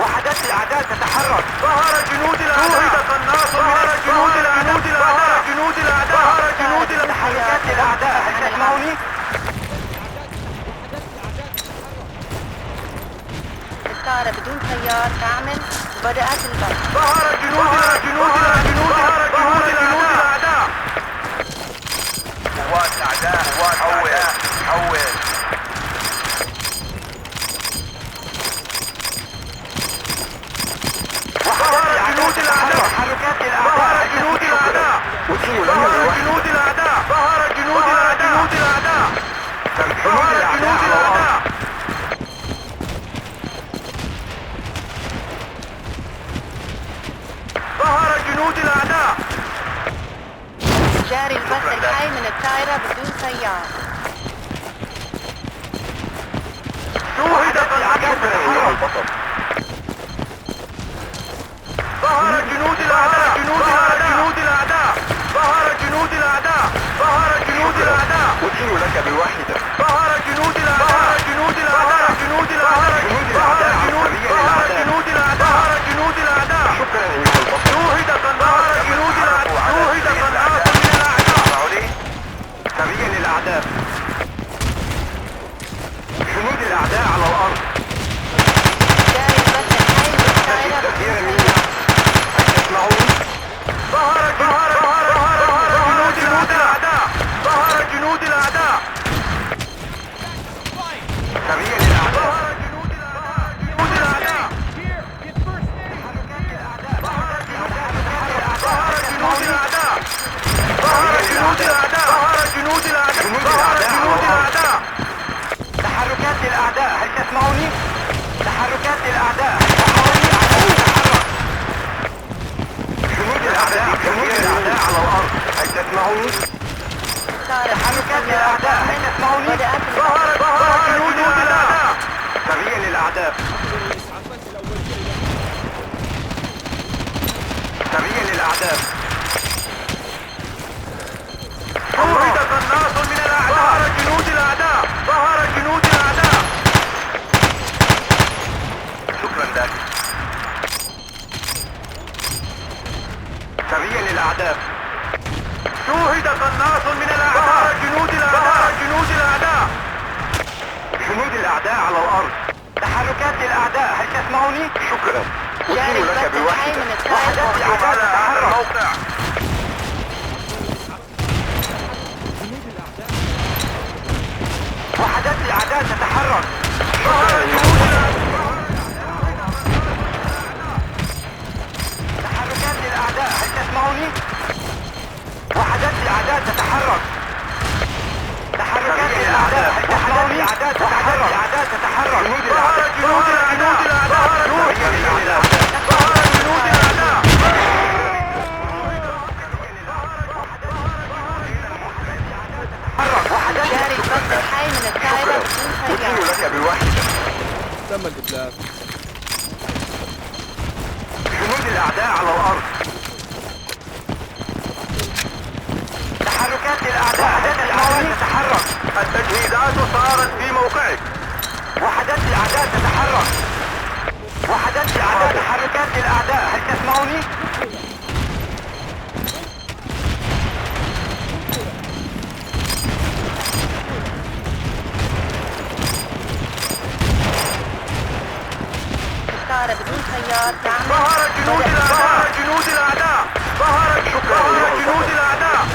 وحدات الأعداء تتحرك. ظهر جنود الأعداء. شوهد قناص من تحركات الأعداء. هل تسمعني؟ الطائرة بدون سيار تعمل. بدأت البث. ظهر جنود الأعداء. قوات الأعداء. حول. ظهر جنود الأعداء. تحركات الأعداء. ظهر جنود الأعداء. جاري البث الحي من الطائرة بدون سيار. شوهد قناص. ظهر جنود الأعداء. أشير لك بواحدة. ظهر جنود الأعداء. شكرا أيها البطل. شوهد قناص من الأعداء. سريع للأعداء. جنود الأعداء على الأرض. جاري البث الحي من الطائرة بدون سيار. تسمعوني؟ ظهر جنود الأعداء. ظهر جنود الأعداء. سريع للأعداء. ظهر جنود الأعداء. Here, get first aid. ظهر جنود الأعداء. ظهر جنود الأعداء. ظهر جنود الأعداء. تحركات للأعداء. هل تسمعوني؟ تحركات للأعداء. جنود الأعداء على الأرض. هل تسمعوني؟ تحركات للأعداء. هل تسمعوني؟ ظهر جنود الأعداء. سريع للأعداء. سريع للأعداء. شوهد قناص من الأعداء. ظهر جنود الأعداء. ظهر جنود الأعداء. شكرا لك. سريع للأعداء. شوهد قناص من الأعداء. ظهر جنود الأعداء. جنود الأعداء. جنود الأعداء على الأرض. تحركات للأعداء. هل تسمعوني؟ شكرا. جاري أشير لك البث الحي بوحدة. من الطائرة وحدات الأعداء على هذا الموقع. وحدات الأعداء تتحرك. ظهر جنود الأعداء. تحركات للأعداء. هل تسمعوني؟ وحدات الأعداء تتحرك. تحركات للأعداء. هل تسمعوني؟ وحدات الأعداء تتحرك. ظهر جنود الأعداء. ظهر جنود الأعداء. ظهر جنود الأعداء. جاري البث الحي من الطائرة بدون أشير طيار. لك بالوحدة. تم الإبلاغ. جنود الأعداء على الأرض. تحركات للأعداء. وحدات الأعداء تتحرك. التجهيزات صارت في موقعك. وحدات الأعداء تتحرك. وحدات الأعداء. تحركات للأعداء. هل تسمعوني؟ الطائرة بدون طيار تعمل. ظهر جنود الأعداء. ظهر جنود الأعداء. ظهر جنود الأعداء.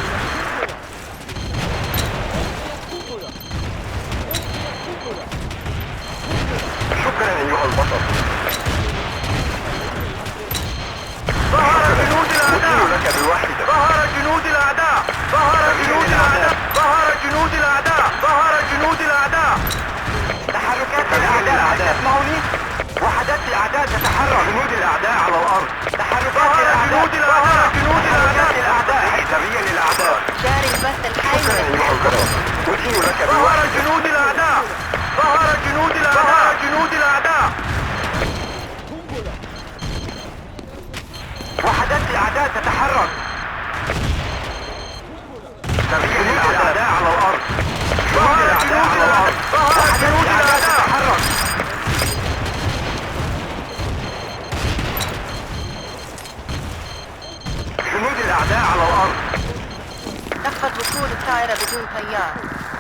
شكرا أيها البطل. ظهر جنود الأعداء. لك بوحدة. ظهر جنود الأعداء. ظهر جنود الأعداء. ظهر جنود الأعداء. ظهر جنود الأعداء. تحركات الأعداء. هل تسمعوني؟ وحدات الأعداء تتحرك. جنود الأعداء على الأرض. تحركات جنود الأعداء. جنود الأعداء. سريع للأعداء. جاري البث الحي من شكرا أيها الطائرة. البطل. أشير لك ظهر جنود الأعداء. ظهر جنود الأعداء. جنود الأعداء. وحدات الأعداء تتحرك. سريع للأعداء على الأرض. جنود الأعداء على الأرض. ظهر جنود الأعداء تتحرك. جنود الأعداء على الأرض. نفذ وصول الطائرة بدون طيار.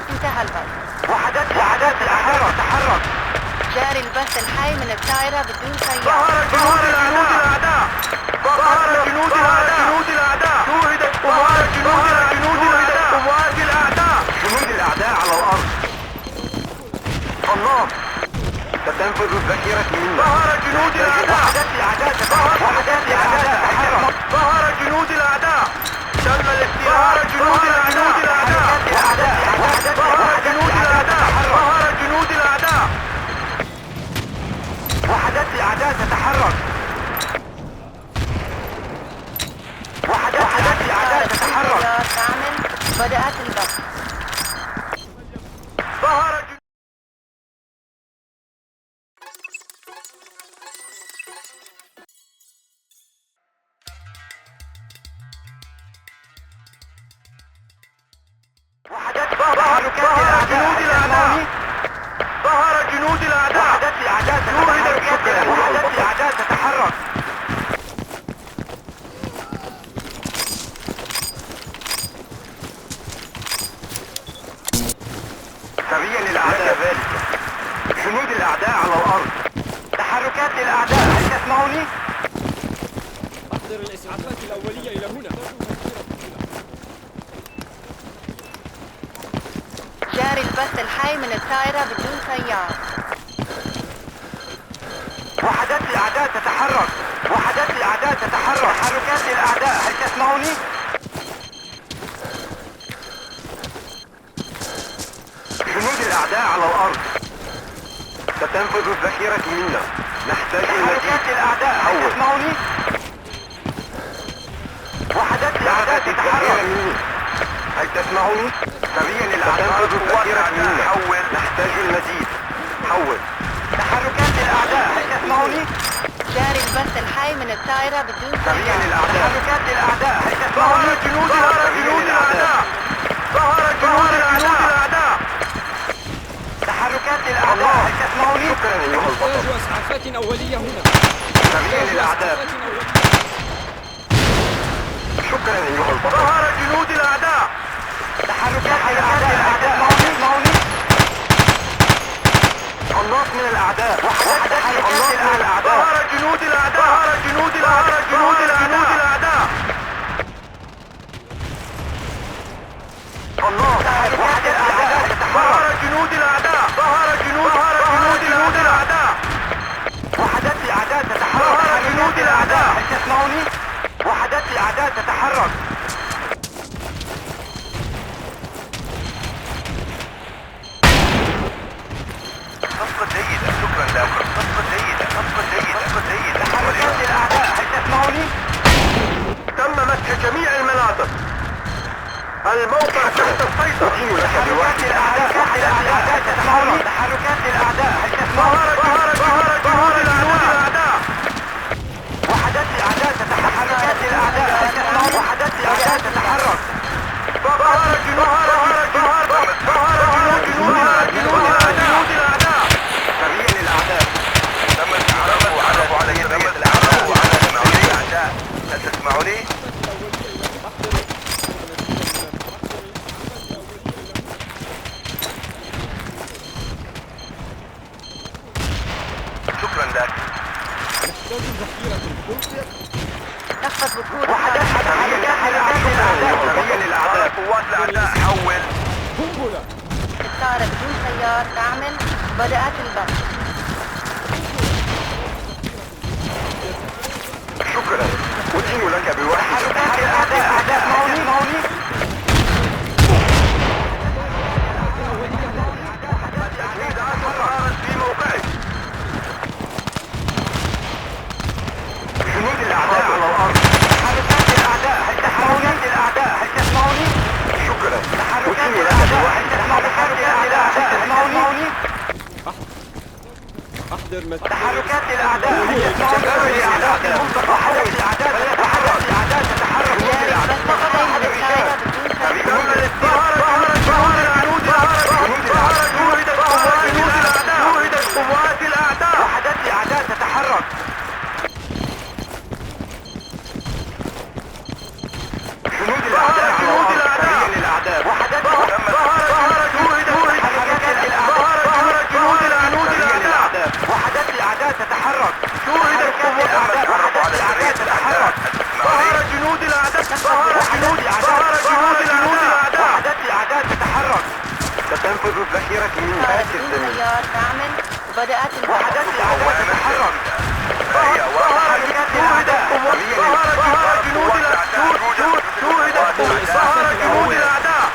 انتهى البث. وحدات الأعداء تتحرك. جاري البث الحي من الطائرة بدون طيار. ظهر جنود الأعداء. ظهر جنود الأعداء. شوهدت قوات جنود الأعداء. جنود الأعداء على الأرض. الله. ستنفذ الذخيرة منا. ظهر جنود الأعداء. وحدات الأعداء تتحرك. ظهر جنود الأعداء. تم الاستيلاء. ظهر جنود الأعداء. ظهر جنود الأعداء. ظهر جنود الأعداء. وحدات الأعداء تتحرك. وحدات الأعداء تتحرك. طيار تعمل. بدأت البث. ظهر وحدات جنود الأعداء. ظهر جنود الأعداء. وحدات الأعداء تتحرك. وحدات الأعداء تتحرك. سريع للأعداء ذلك. جنود الأعداء على الأرض. تحركات للأعداء. هل تسمعوني؟ أحضر الإسعافات الأولية إلى هنا. جاري البث الحي من الطائرة بدون طيار. وحدات الأعداء تتحرك. وحدات الأعداء تتحرك. تحركات الأعداء، هل تسمعوني؟ جنود الأعداء على الأرض. ستنفذ الذخيرة منا. نحتاج إلى تحركات الأعداء، هل تسمعوني؟ وحدات الأعداء تتحرك. هل تسمعوني؟ سريعا الأعداء تنفذ الذخيرة منا. حول. نحتاج المزيد. حول. تحركات الأعداء، هل تسمعوني؟ جاري البث الحي من الطائرة بدون سريعا طيار. الأعداء. تحركات الأعداء، هل تسمعوني؟ جنود الأعداء. ظهر جنود الأعداء. تحركات الأعداء، هل تسمعوني؟ شكرا أيها البطل. نحتاج إسعافات أولية هنا. سريعا الأعداء. شكرا أيها البطل. ظهر جنود الأعداء. تحركات الأعداء، هل تسمعوني؟ قناص من الأعداء. وحدات قناص من الأعداء. ظهر جنود الأعداء. ظهر جنود الأعداء. جنود الأعداء. قناص. وحدات الأعداء تتحرك. ظهر جنود الأعداء. ظهر جنود الأعداء. وحدات الأعداء تتحرك. ظهر جنود الأعداء. هل تسمعوني؟ وحدات الأعداء تتحرك. صفقة جيدة، شكرا لكم. صفقة جيدة، صفقة جيدة، صفقة جيدة. تحركات الأعداء، هل تسمعوني؟ تم مسح جميع المناطق. الموقع تحت السيطرة. تحركات الأعداء تسمعوني؟ تحركات الأعداء، هل تسمعوني؟ ظهر الأعداء. وحدات الأعداء تتحرك. تحركات الأعداء، هل تسمعوني؟ وحدات الأعداء تتحرك. ظهر جنود الأعداء. سريع الأعداء. تم التعرف على سرية الأعداء وعلى سماعوني الأعداء. هل تسمعوني؟ شكرا لك. نحتاج ذخيرة تنقل. نخفض بطول وحدات تحركات الأعداء. سريع الأعداء. قوات الأعداء حول. قنبلة. الطائرة بدون طيار تعمل. بدأت البث. شكرا. أدين لك بواحد. تحركات الأعداء. هل تسمعوني؟ في موقعك. جنود الأعداء على الأرض. تحركات الأعداء، هل تسمعوني؟ الأعداء، هل تسمعوني؟ شكرا. تحركات الأعداء، هل تسمعوني؟ أحضر مسجد. تحركات الأعداء، هل تسمعوني؟ الأعداء في المنطقة. وحدات الأعداء تتحرك. جاري البث الحي من الطائرة بدون طيار. وحدات الأعداء تتحرك. جنود الأعداء على الأرض. سريع للأعداء. وحدات وحدات الأعداء تتحرك. ظهر جنود الأعداء. وحدات الأعداء تتحرك. ستنفذ الذخيرة من الطائرة هذه بدون الزمن. طيار تعمل. وبدأت البث. وحدات الأعداء تتحرك. ظهر جنود الأعداء.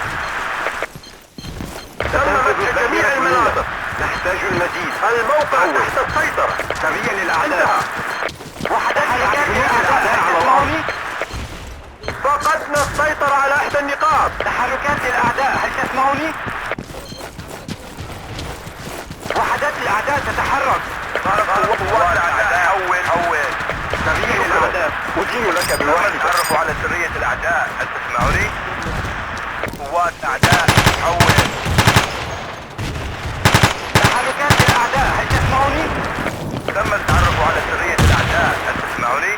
تم جميع المناطق. نحتاج المزيد. الموقع تحت السيطرة. سريع للأعداء. وحدات الأعداء على الأرض. فقدنا السيطرة على إحدى النقاط. تحركات الأعداء، هل تسمعوني؟ وحدات الأعداء تتحرك. قوات الأعداء حول. سريع للأعداء. أدين لك بواحد. تعرفوا على سرية الأعداء. هل تسمعوني؟ قوات أعداء حول. تحركات الأعداء، هل تسمعوني؟ تم التعرف على سرية الأعداء. هل تسمعوني؟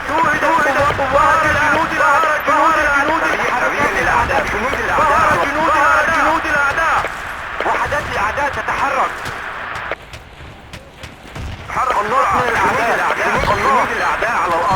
شوهدت قوات جنود الأعداء. وحدات الأعداء تتحرك. قناص من الأعداء. جنود الأعداء على الأرض.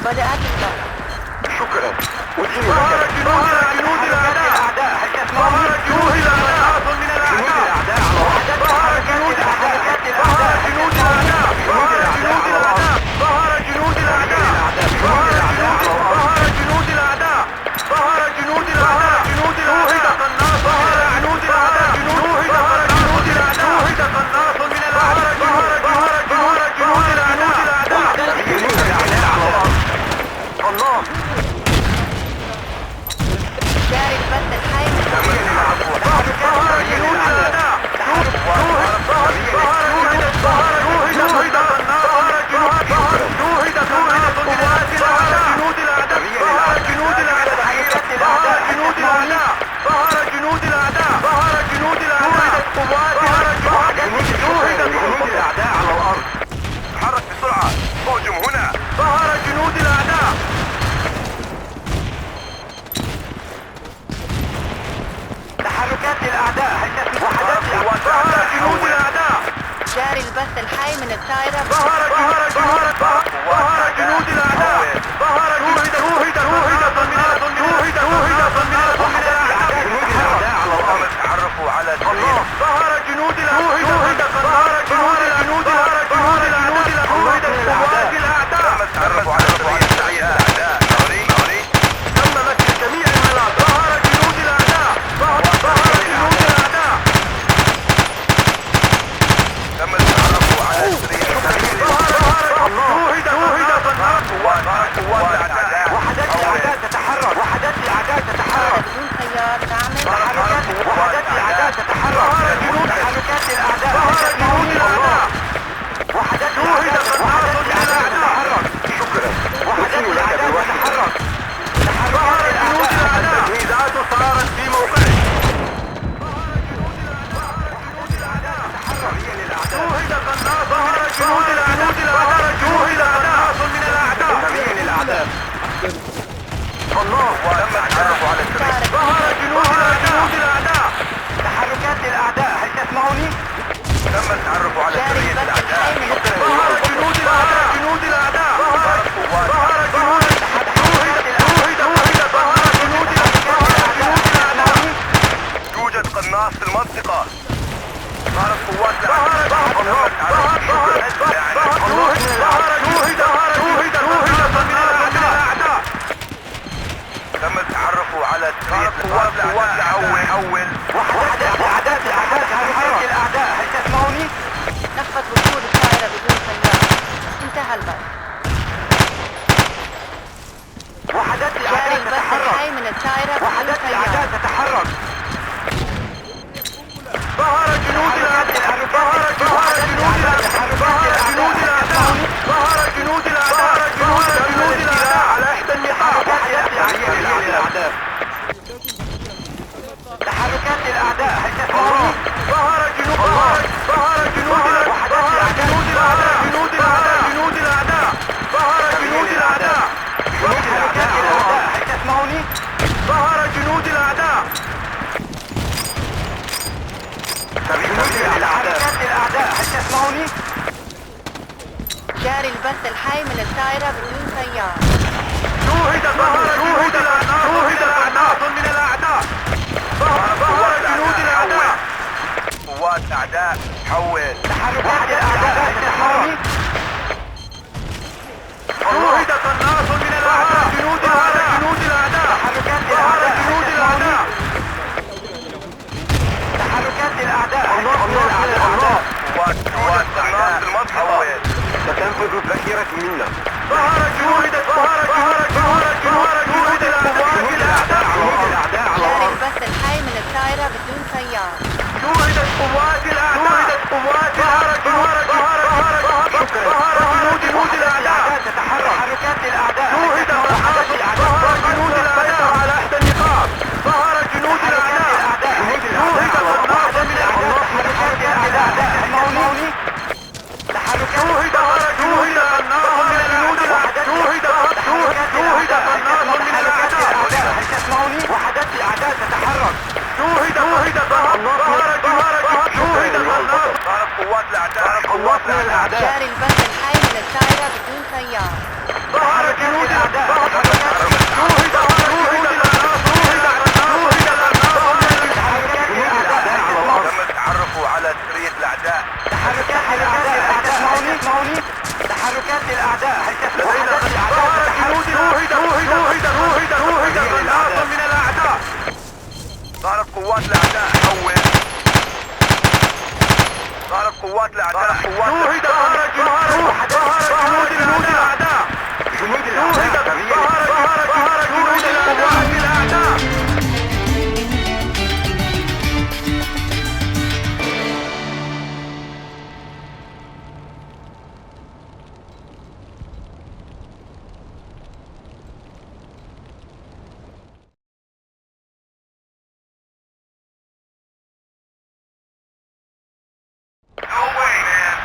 بدأت الضرب. شكرا. ظهر جنود الأعداء. هل تسمعوني؟ جنود الأعداء من الأعداء. ظهر جنود الأعداء. ظهر جنود الأعداء. ظهر جنود الأعداء. ظهر جنود الأعداء. ظهر جنود الأعداء. ظهر جنود الأعداء. جنود الأعداء. ظهر جنود الأعداء. ظهر جنود الأعداء. شوهد قناص من الأعداء. ظهر جنود الأعداء. جنود الأعداء على الأرض. قناص. جاري البث الحي من ظهر جنود الأعداء. تحرك بسرعة. اهجم هنا. ظهر جنود الأعداء. تحركات الأعداء. وحدات ظهر جنود الأعداء. جاري البث الحي من الطائرة. ظهر جنود الأعداء. ظهر جنود تحركوا على الله. ظهر جنود الأعداء. ظهر جنود الأعداء. تحركوا على الأعداء. تم مسح جميع المناطق. ظهر جنود الأعداء. ظهر جنود الأعداء. تم التحرك على وحدات الأعداء تتحرك. وحدات الأعداء تتحرك. بدون خيار تعمل. وحدات الأعداء تتحرك. تحركات الأعداء. جنود الأعداء. وحدات الأعداء تتحرك. شكرا. وحدات الأعداء تتحرك. تحركات الأعداء. تجهيزات صارت في موقعه. شوهد قناص. ظهر جنود الأعداء. شوهد قناص من الأعداء. تبين الأعداء. قناص. تم التحرك على السريع. ظهر جنود الأعداء. تحركات الأعداء. هل تسمعوني؟ تم التحرك على جاري سريع البث الحي من الطائرة. ظهر جنود الأعداء. جنود الأعداء. ظهر جنود يوجد قناص في المنطقة. ظهرت قوات الأعداء. تم التحرك على سريع قوات الأعداء. أول وحدات الأعداء. هل تسمعوني؟ نفذ وصول الطائرة بدون خيار. انتهى البث. وحدات جاري الأعداء البث تتحرك. الحي من الطائرة بدون وحدات خيار. الأعداء تتحرك. ظهر جنود الأعداء. ظهر جنود الأعداء. ظهر جنود الأعداء على إحدى النقاط. تحركات الأعداء. هل تسمعوني؟ ظهر جنود الأعداء. ظهر جنود الأعداء. هل تسمعوني؟ ظهر جنود الأعداء. تحركات الأعداء. هل تسمعوني؟ جاري البث الحي من الطائرة بدون خيار. شوهد قناص من الأعداء. ظهر جنود الأعداء. قوات أعداء. حول. تحركات الأعداء. هل تسمعوني؟ شوهد قناص من الأعداء. جنود الأعداء. تحركات الأعداء. جنود الأعداء. تحركات الأعداء. قوات أعداء في المنطقة. ستنفذ الذخيرة منا. ظهر جنود الأعداء. جاري البث الحي من الطائرة بدون خيار. شوهدت قوات الأعداء. جنود الأعداء تتحرك. تحركات الأعداء. شوهد قناص. ظهر جنود الأعداء على إحدى النقاط. ظهر جنود الأعداء. شوهد قناص من الأعداء. تحركات الأعداء. تسمعوني؟ شوهد قناص من الجنود الأعداء. شوهد قناص من الأعداء. هل تسمعوني؟ وحدات الأعداء تتحرك. شوهد قوات الأعداء. قوات الأعداء. جاري البث الحي من الطائرة بدون خيار. ظهر جنود قوات الأعداء حول. ظهرت قوات الأعداء. ظهر جنود الأعداء. جنود الأعداء. No way, man.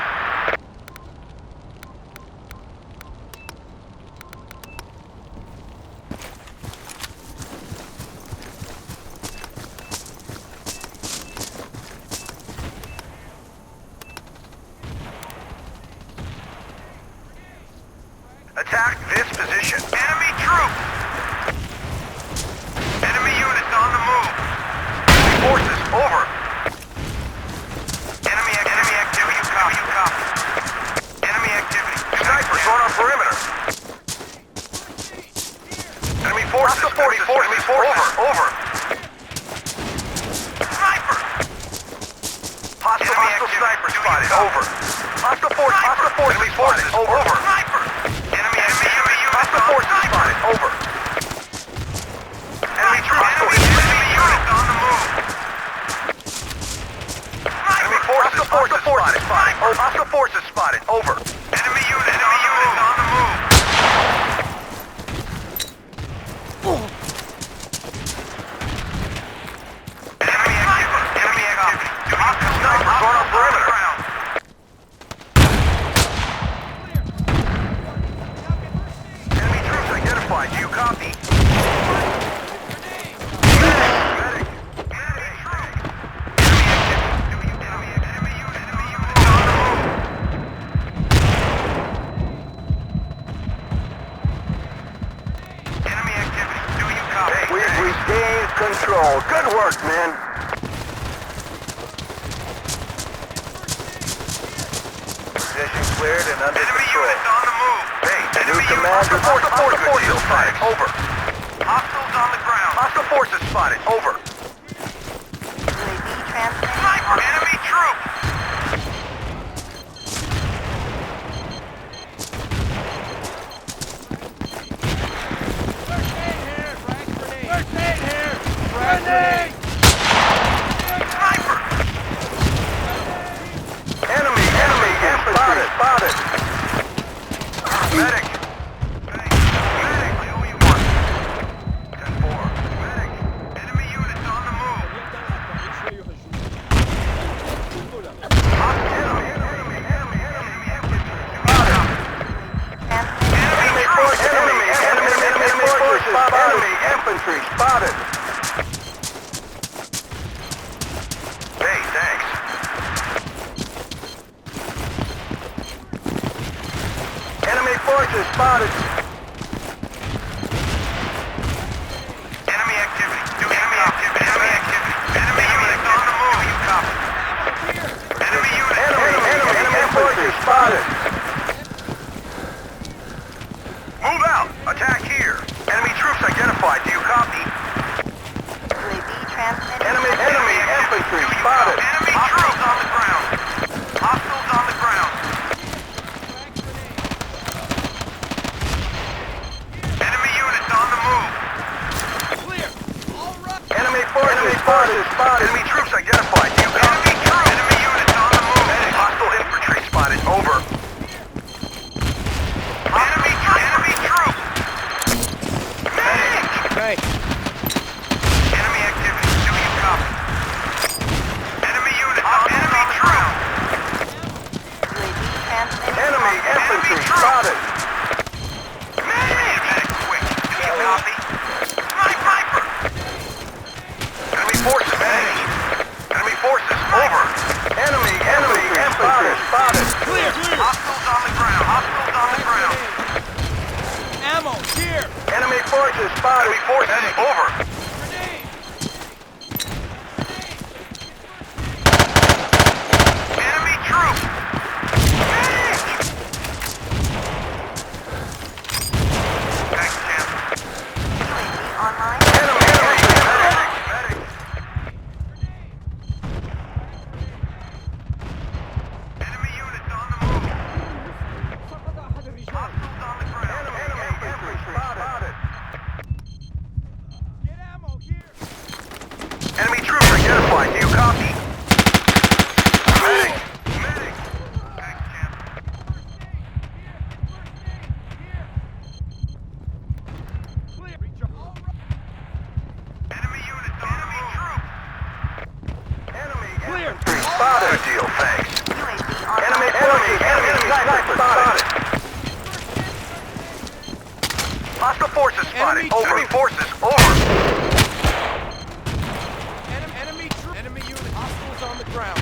Attack this position. Enemy troops. Enemy units on the move. Enemy forces over. Enemy activity. You copy. Enemy activity. Snipers on our perimeter. Enemy forces. Over. Sniper. Hostile sniper spotted. Over. Hostile forces. Enemy forces. Over. Sniper. Enemy hostile forces spotted. Over. Enemy units on the move. Hostile forces spotted. Hostile forces spotted. Over. Enemy units on the move. Enemy activity. Hostile snipers on our perimeter. Enemy troops identified. Do you copy? Control. Good work, men. Position cleared and under control. Units on the move. Hey, new command. Hostile forces spotted. Over. Hostiles on the ground. Hostile forces spotted. Over. UAV transmitting. Sniper. Enemy troops. Grenade! Sniper! Enemy infantry spotted! Medic! Medic! I owe you one. 10-4. Medic! Enemy units on the move! Enemy infantry spotted! Hey, thanks. Enemy forces spotted. Enemy activity. Enemy activity. Enemy units on the move. You copy. Enemy units. Enemy forces spotted. Move out. Attack here. Enemy troops identified. Do you copy? UAV transmitting. Enemy infantry spotted. Enemy troops on the ground. Hostiles on the ground. Enemy units on the move. Clear! All right! Enemy forces spotted. Enemy troops identified. You copy? Enemy units on the move. Hostile infantry spotted. Over. Enemy troops. Medic. Hey, Enemy activity. Do you copy? Enemy units on the ground. UAV transmitting. Enemy infantry spotted. Medic, quick. Do you copy? Sniper. Enemy forces. Enemy forces. Over. Enemy infantry spotted. Clear! Hostiles on the ground. Ammo! Here! Enemy forces spotted. Enemy forces. Over. Grenade! Enemy troops. Medic. Thanks, Jim. UAV online. Enemy. Medic. deal, thanks. Enemy sniper spotted. Hostile forces spotted. Enemy Over. troop. Forces, over. Enemy unit. Hostiles on the ground.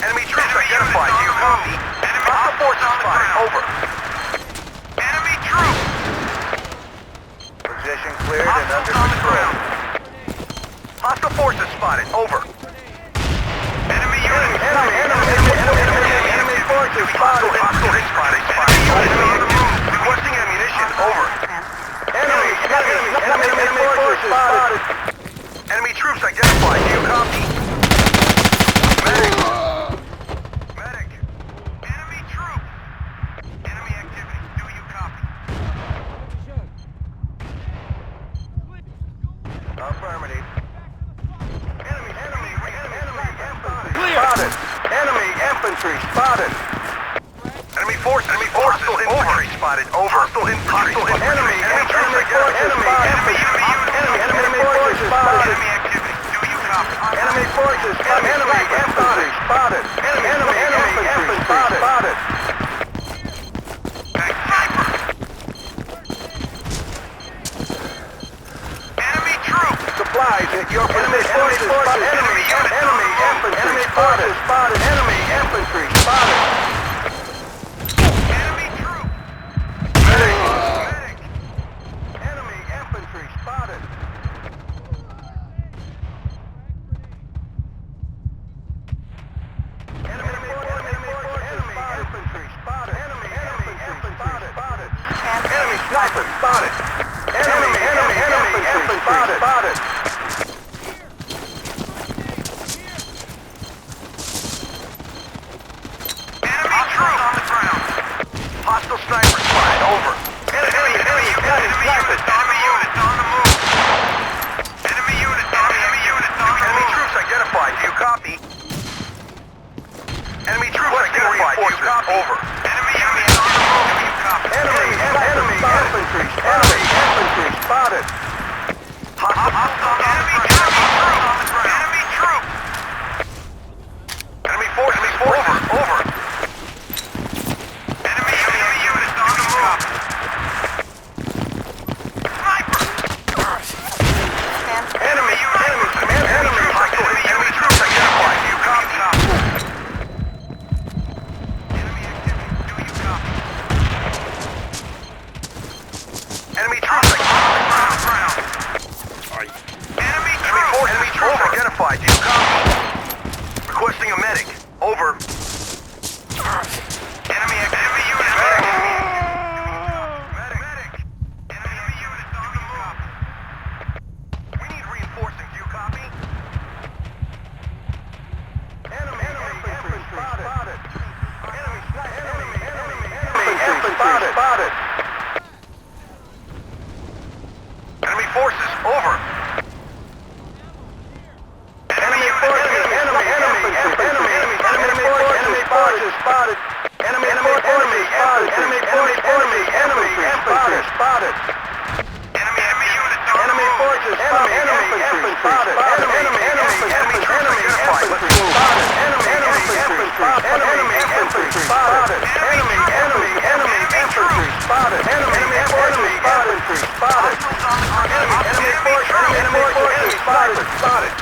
Enemy troops identified. Do you copy? Hostile forces spotted. Over. Enemy troops. Position cleared and under control. Hostile forces spotted. Over. Enemy unit. Enemy forces spotted. Hostile is spotted. Enemy on the move. Requesting ammunition. Over. Enemy forces spotted. Enemy troops identified. Do you copy? Medic. Medic. Enemy troops. Enemy activity. Do you copy? Affirmative. Enemy Spotted. Enemy infantry spotted. Enemy forces. Hostile infantry spotted. Over. Hostile infantry. Enemy troops forces spotted. Enemy forces spotted. Enemy activity. Do you copy? Enemy forces. Enemy infantry spotted. Enemy infantry spotted. Sniper. Enemy troops. Supplies at your enemy forces spotted. Enemy infantry spotted. Enemy infantry spotted. Enemy troops. Medic. Medic. Enemy infantry spotted. Enemy infantry spotted. Enemy infantry spotted. Enemy sniper spotted. Enemy infantry spotted. Enemy troops on the ground. Hostile sniper spotted. Over. Enemy units on the move. Enemy units on the move. Enemy troops identified. Do you copy? Enemy troops identified. Do you copy? Over. Enemy units on the move. Do you copy? Enemy infantry spotted. Hostile enemy troops on the ground. Enemy troops. Enemy forces. Over. Enemy units on the move. Sniper. Enemy troops identified. Do you copy? Enemy activity. Do you copy? Enemy troops on the ground. Enemy troops identified. Do you copy? Requesting a medic. Over. Enemy unit. Medic. Enemy units on the move. We need reinforcing. Do you copy? Enemy infantry spotted. Enemy infantry spotted. Enemy forces. Over. Enemy forces spotted. Enemy infantry spotted. Enemy infantry spotted. Enemy units on the Enemy move. forces spotted. Enemy infantry spotted. Enemy infantry spotted. Enemy infantry spotted. Enemy infantry spotted. Enemy infantry spotted. Enemy infantry spotted. Enemy forces spotted.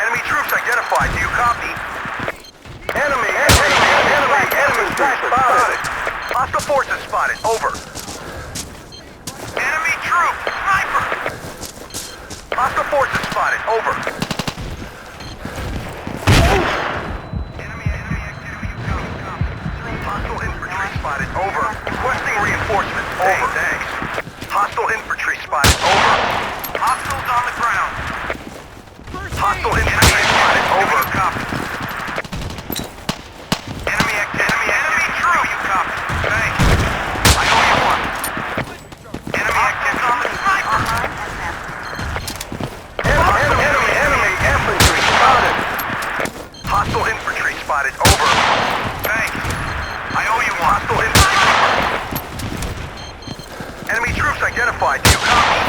Enemy troops identified. Do you copy? Enemy infantry spotted. Hostile forces spotted. Over. Enemy troops. Sniper. Hostile forces spotted. Over. Enemy activity. You copy. Hostile infantry spotted. Over. Requesting reinforcements. Over. Thanks. Hostile infantry spotted. Over. Hostiles on the ground. Hostile infantry spotted. Over. Copy. Enemy true. You copy. Thanks. I owe you one. Enemy activity on the sniper. Enemy infantry spotted. Hostile infantry spotted. Over. Thanks. I owe you one. Hostile infantry. Enemy troops troops identified. Do you copy?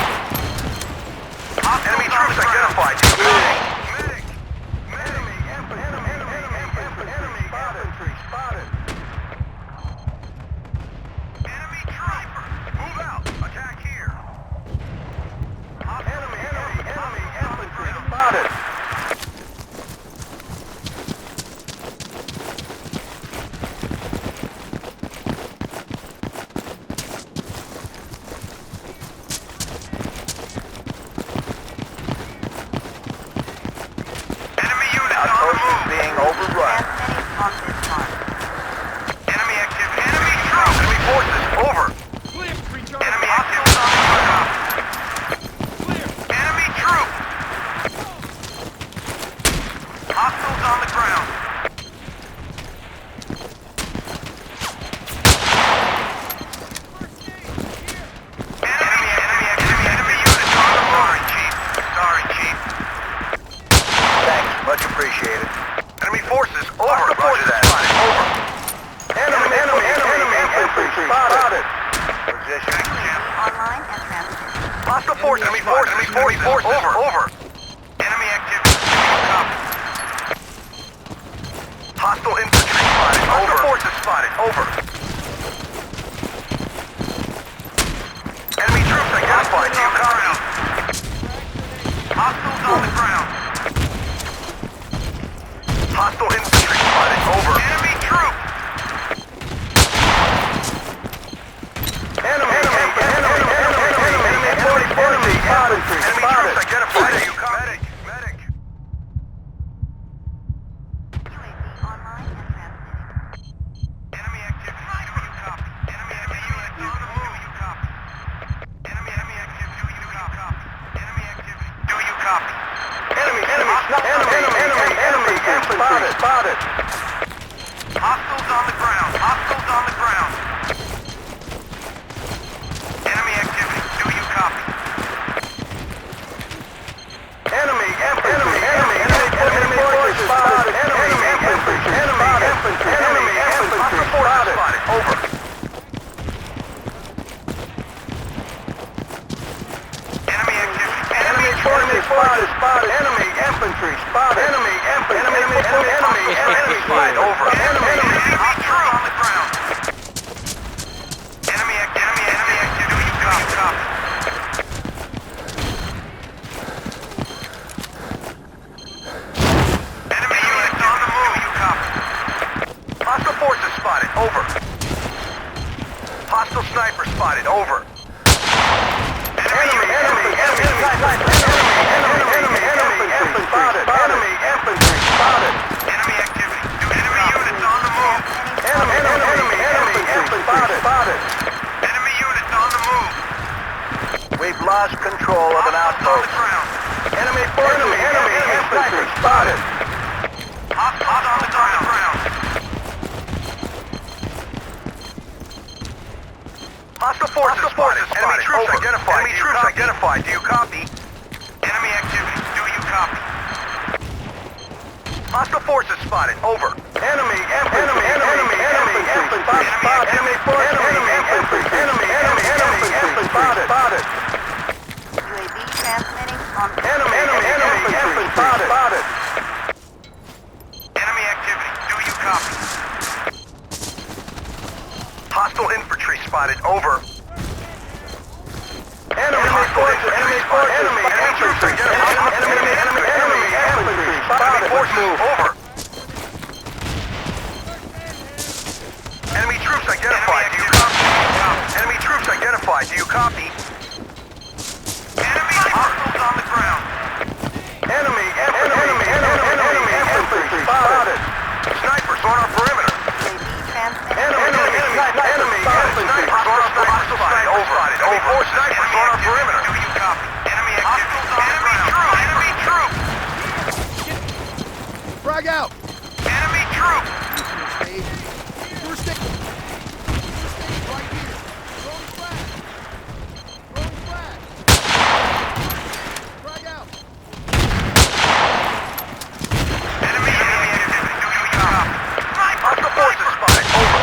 Enemy troops identified. Do you copy? Enemy infantry spotted. Enemy trooper! Move out! Attack here! Enemy infantry spotted. Enemy units on the move! Being overrun. Transmitting on this mark. Enemy activity. Enemy troops! Enemy forces! Over! Clear, recharge. Enemy activity on the ground. Clear. Enemy troop! Hostiles on the ground. Enemy units on the move. Sorry, Chief. Thanks, much appreciated. Enemy forces, over. Roger that. Over. Enemy infantry spotted. Position. Online and transmitting. Hostile forces. Enemy forces. Over. Enemy activity. Copy. Hostile infantry spotted. Hostile forces spotted. Over. Enemy troops identified. Do you copy? Hostiles on the ground. Hostile infantry spotted. Over. Enemy troop. Enemy infantry Enemy spotted. troops identified. Do you copy? Medic. UAV online and transmitting. Enemy activity. Do you copy? Enemy units on the move. Do you copy? Enemy activity. Do you copy? Enemy activity. Do you copy? Enemy infantry spotted. Hostiles on the ground. Hostiles on the ground. Enemy activity. Do you copy? Enemy forces spotted. Enemy infantry spotted. Over. Enemy activity. Enemy forces spotted. Enemy infantry spotted. Enemy spotted. Over. Enemy troops on the ground. Enemy activity. Do you copy? Enemy units on the move. You copy? Hostile forces spotted. Over. Hostile sniper spotted. Over. Enemy infantry spotted. Enemy infantry spotted. Enemy activity. Enemy units on the move. Enemy infantry spotted. Enemy units on the move. We've lost control of an Hostiles on the outpost. ground. Enemy infantry spotted. Hostiles on the ground. Hostile forces spotted. Enemy troops identified. Enemy troops identified. Do you copy? Enemy activity. Do you copy? Hostile forces spotted. Over. Enemy infantry spotted. Enemy infantry spotted. UAV transmitting on Enemy infantry spotted. Enemy activity. Do you copy? Hostile infantry spotted. Over. Enemy forces. Enemy infantry. Enemy infantry spotted. Forces over. Enemy troops identified. Do you copy? Enemy troops identified. Do you copy? Enemy hostiles on the ground. Enemy infantry spotted. Snipers on our perimeter. UAV transmitting. Enemy infantry Hostile spotted. Over. Over. Snipers on our perimeter. Do you copy? Enemy activity. Enemy troop. Frag out! Enemy troop. First aid! Right here! Throwing flag! Frag out! Enemy activity. Do you copy? Hostile forces spotted. Over.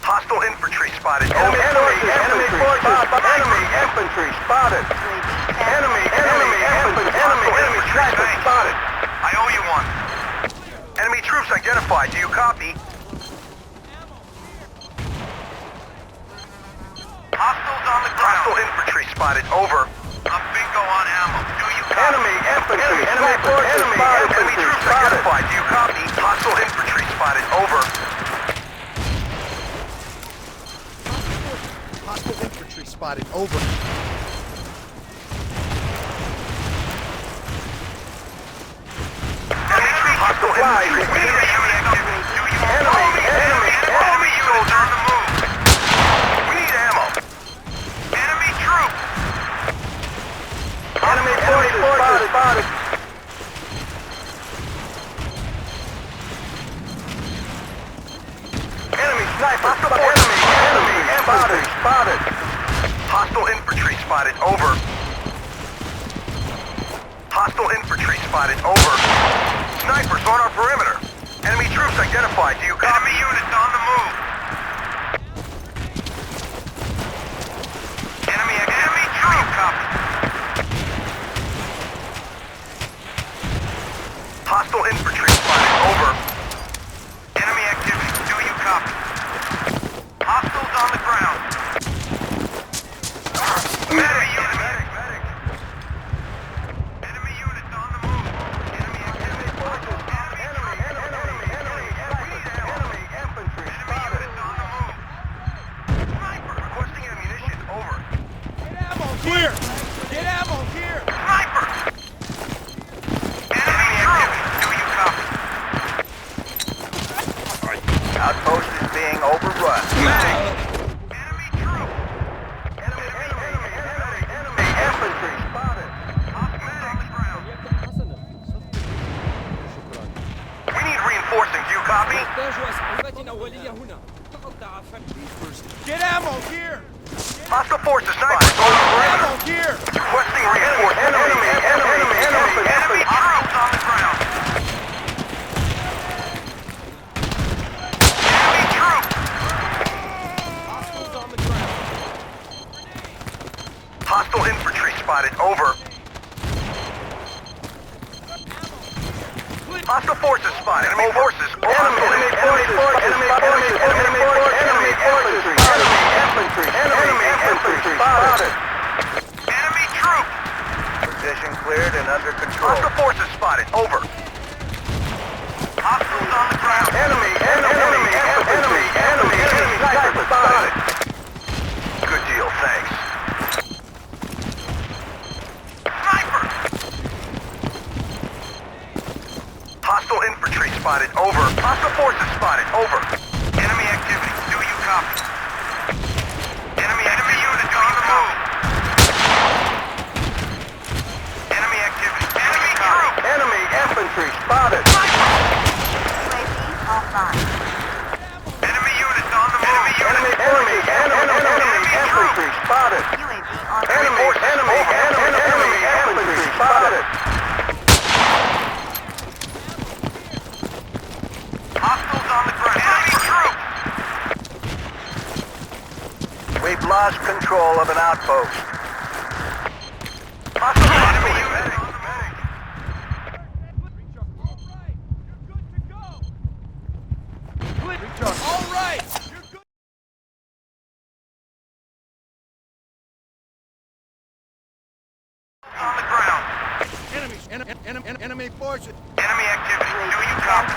Hostile infantry spotted. Over. Enemy identified. Do you copy? Hostiles on the ground. Hostile infantry spotted. Over. I'm bingo on ammo. Do you copy? Enemy infantry. Enemy forces spotted. Enemy troops identified. Do you copy? Hostile infantry spotted. Over. Hostile infantry spotted. Over. Enemy troops. Hostile infantry. We need a unit activity. Do you copy? Enemy units on the move. We need ammo. Enemy troops. Enemy forces spotted. Enemy sniper. Enemy infantry spotted. Hostile infantry spotted. Over. Hostile infantry spotted. Over. Snipers on our perimeter. Enemy troops identified. Do you copy? Enemy units on the move. Enemy troop copy. Hostile infantry spotted. Over. Enemy activity. Do you copy? Hostiles on the ground. Medic unit. Enemy units on the move. Enemy activity. Enemy infantry Enemy units on the move. Sniper requesting ammunition. Over. Get ammo here! Get ammo here! Sniper. Enemy activity. Do you copy? Outpost is being overrun. Enemy troop. Enemy infantry spotted. Hostiles on the ground. We need reinforcing. Do you copy? Get ammo here! Hostile forces snipers on the ground. Ammo here! Requesting reinforcement. Enemy troops on the ground. Enemy troops. Hostiles on the ground. Hostile infantry spotted. Over. Hostile forces spotted. Enemy forces. Enemy infantry spotted. Enemy troops. Position cleared and under control. Hostile forces spotted. Over. Hostiles on the ground. Enemy sniper spotted. Good deal, thanks. Sniper! Hostile infantry spotted. Over. Hostile forces spotted. Over. Enemy activity. Do you copy? Enemy units on the move. Enemy activity. Enemy troop. Enemy infantry spotted. UAV offline. Enemy units on the move. Enemy infantry spotted. UAV online. Enemy infantry spotted. Hostiles on the ground. Enemy troops. We've lost control of an outpost. Hostile enemy units on the move. All right! You're good! On the ground. Enemy forces. Enemy activity. Do you copy?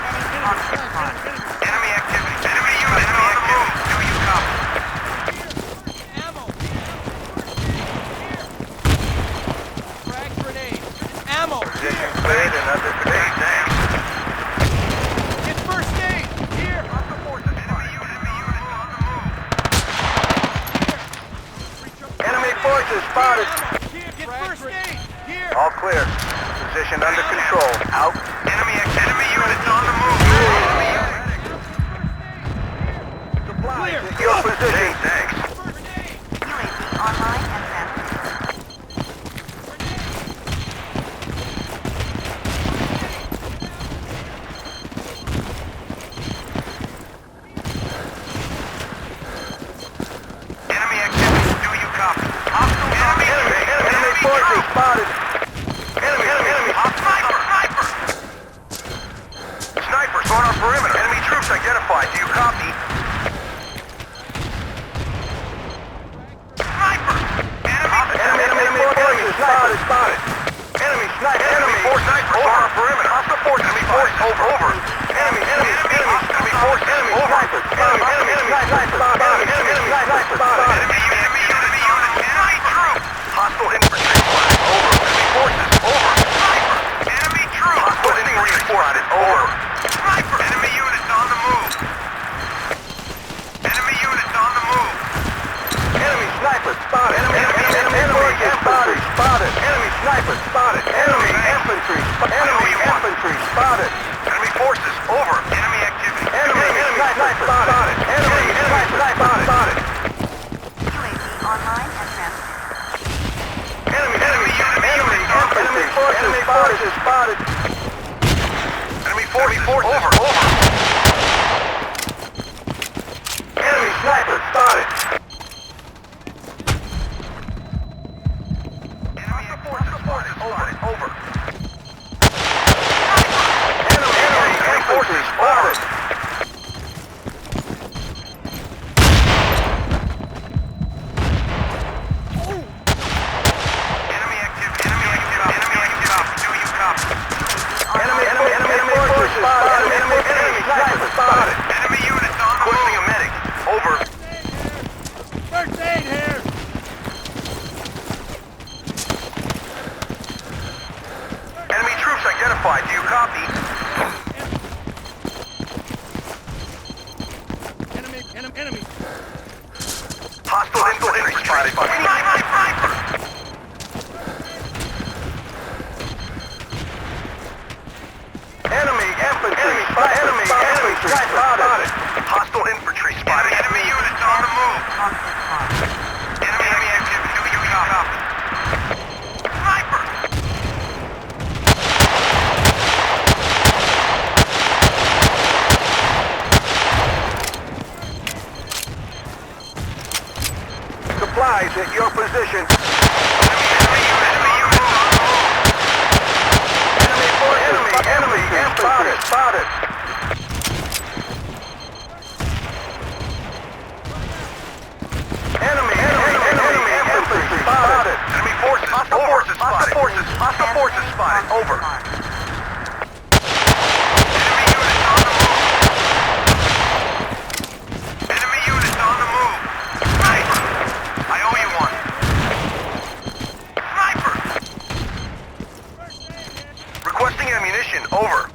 Enemy activity. Enemy units on the move. Do you copy? Ammo! Frag grenade! Ammo! Position cleared and under control. Thanks. Get first aid! Here! Hostile forces. Enemy units on the move. Enemy forces spotted. Ammo! Here! Get first aid! Here! All clear. Position under control. Out. Enemy units on the move. Clear! Your position. Thanks. First aid! UAV online and transferred. Enemy activity. Do you copy? Hostile enemy Forces spotted. Enemy. Sniper. Snipers on our perimeter. Enemy troops identified. Do you copy? Sniper! Enemy forces spotted. Enemy sniper. Enemy force sniper. Over our perimeter. Hostile force. Enemy force. Over. Enemy force. Enemy sniper. Enemy sniper. Enemy unit. Enemy troop. Hostile infantry spotted. Over. Enemy forces. Over. Sniper. Enemy troop. Hostile infantry spotted. Over. Sniper. Enemy units on the move. Enemy units on the move. Enemy sniper spotted. Enemy forces spotted. Enemy sniper spotted. Enemy infantry spotted. Enemy forces. Over. Enemy activity. Enemy sniper spotted. Enemy sniper spotted. UAV online and transmitted. Enemy forces spotted. Enemy forces. Over. Enemy sniper spotted. Enemy forces spotted. Over. Enemy forces spotted. Enemy activity. Do you copy? Enemy forces spotted. Enemy sniper spotted. Enemy units on the move. Requesting a medic. Over. First aid here! Enemy troops identified. Do you copy? Enemy. Hostile infantry spotted. Sniper! Enemy infantry spotted. Hostile infantry spotted. Enemy units on the move. Enemy activity. Do you copy? Sniper! Supplies at your position. Enemy units on the move. Enemy infantry spotted. Enemy infantry spotted. Enemy forces. Hostile forces spotted. Over. Enemy units on the move. Enemy units on the move. Sniper! I owe you one. Sniper! Requesting ammunition. Over.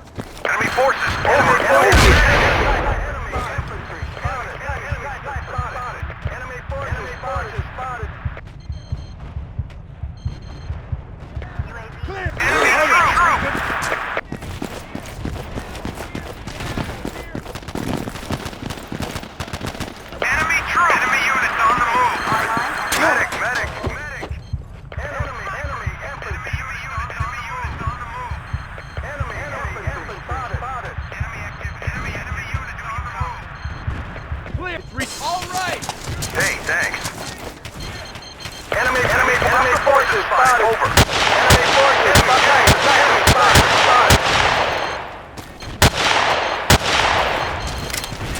Enemy forces. Over. Enemy troop. Enemy troop. Enemy units on the move. Medic. Enemy units on the move. Enemy units on the move. Clear. All right. Hey, thanks. Enemy forces spotted. Over. Enemy forces spotted.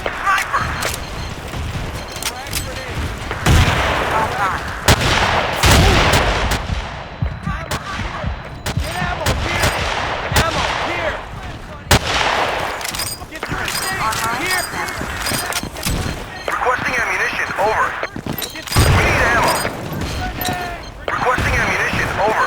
Sniper! Get ammo here. Ammo here. Get first aid here. Requesting ammunition. Over. We need ammo. Requesting ammunition. Over.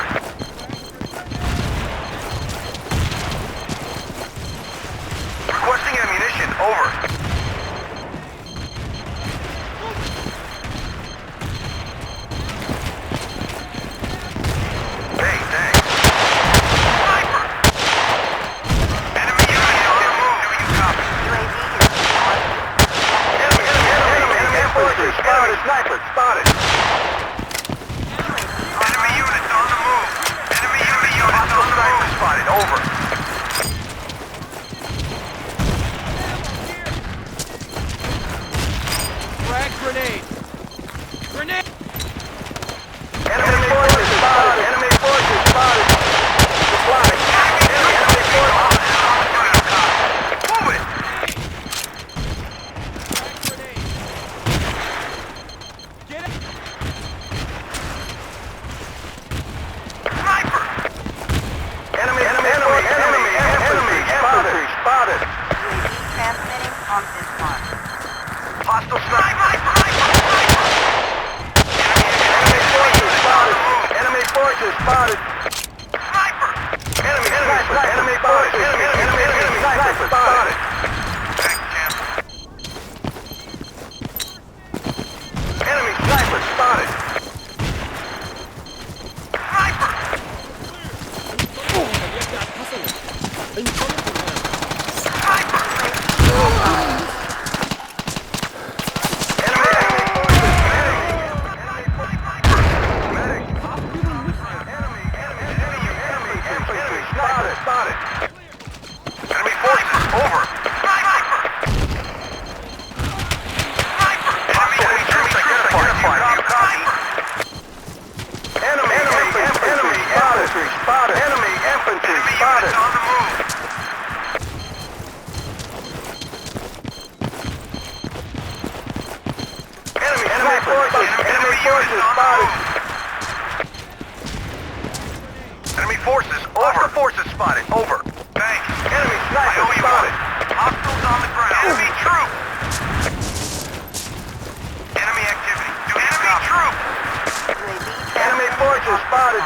spotted.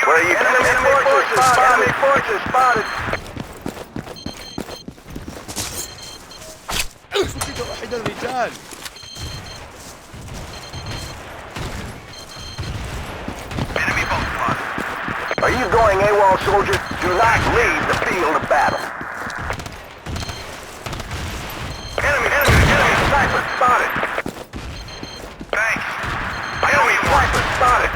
Where are you? Enemy forces spotted. Enemy forces spotted. فكك واحد الرجال. Enemy boat spotted. Are you going AWOL, soldier? Do not leave the field of battle. Enemy sniper spotted. Thanks. Enemy sniper spotted.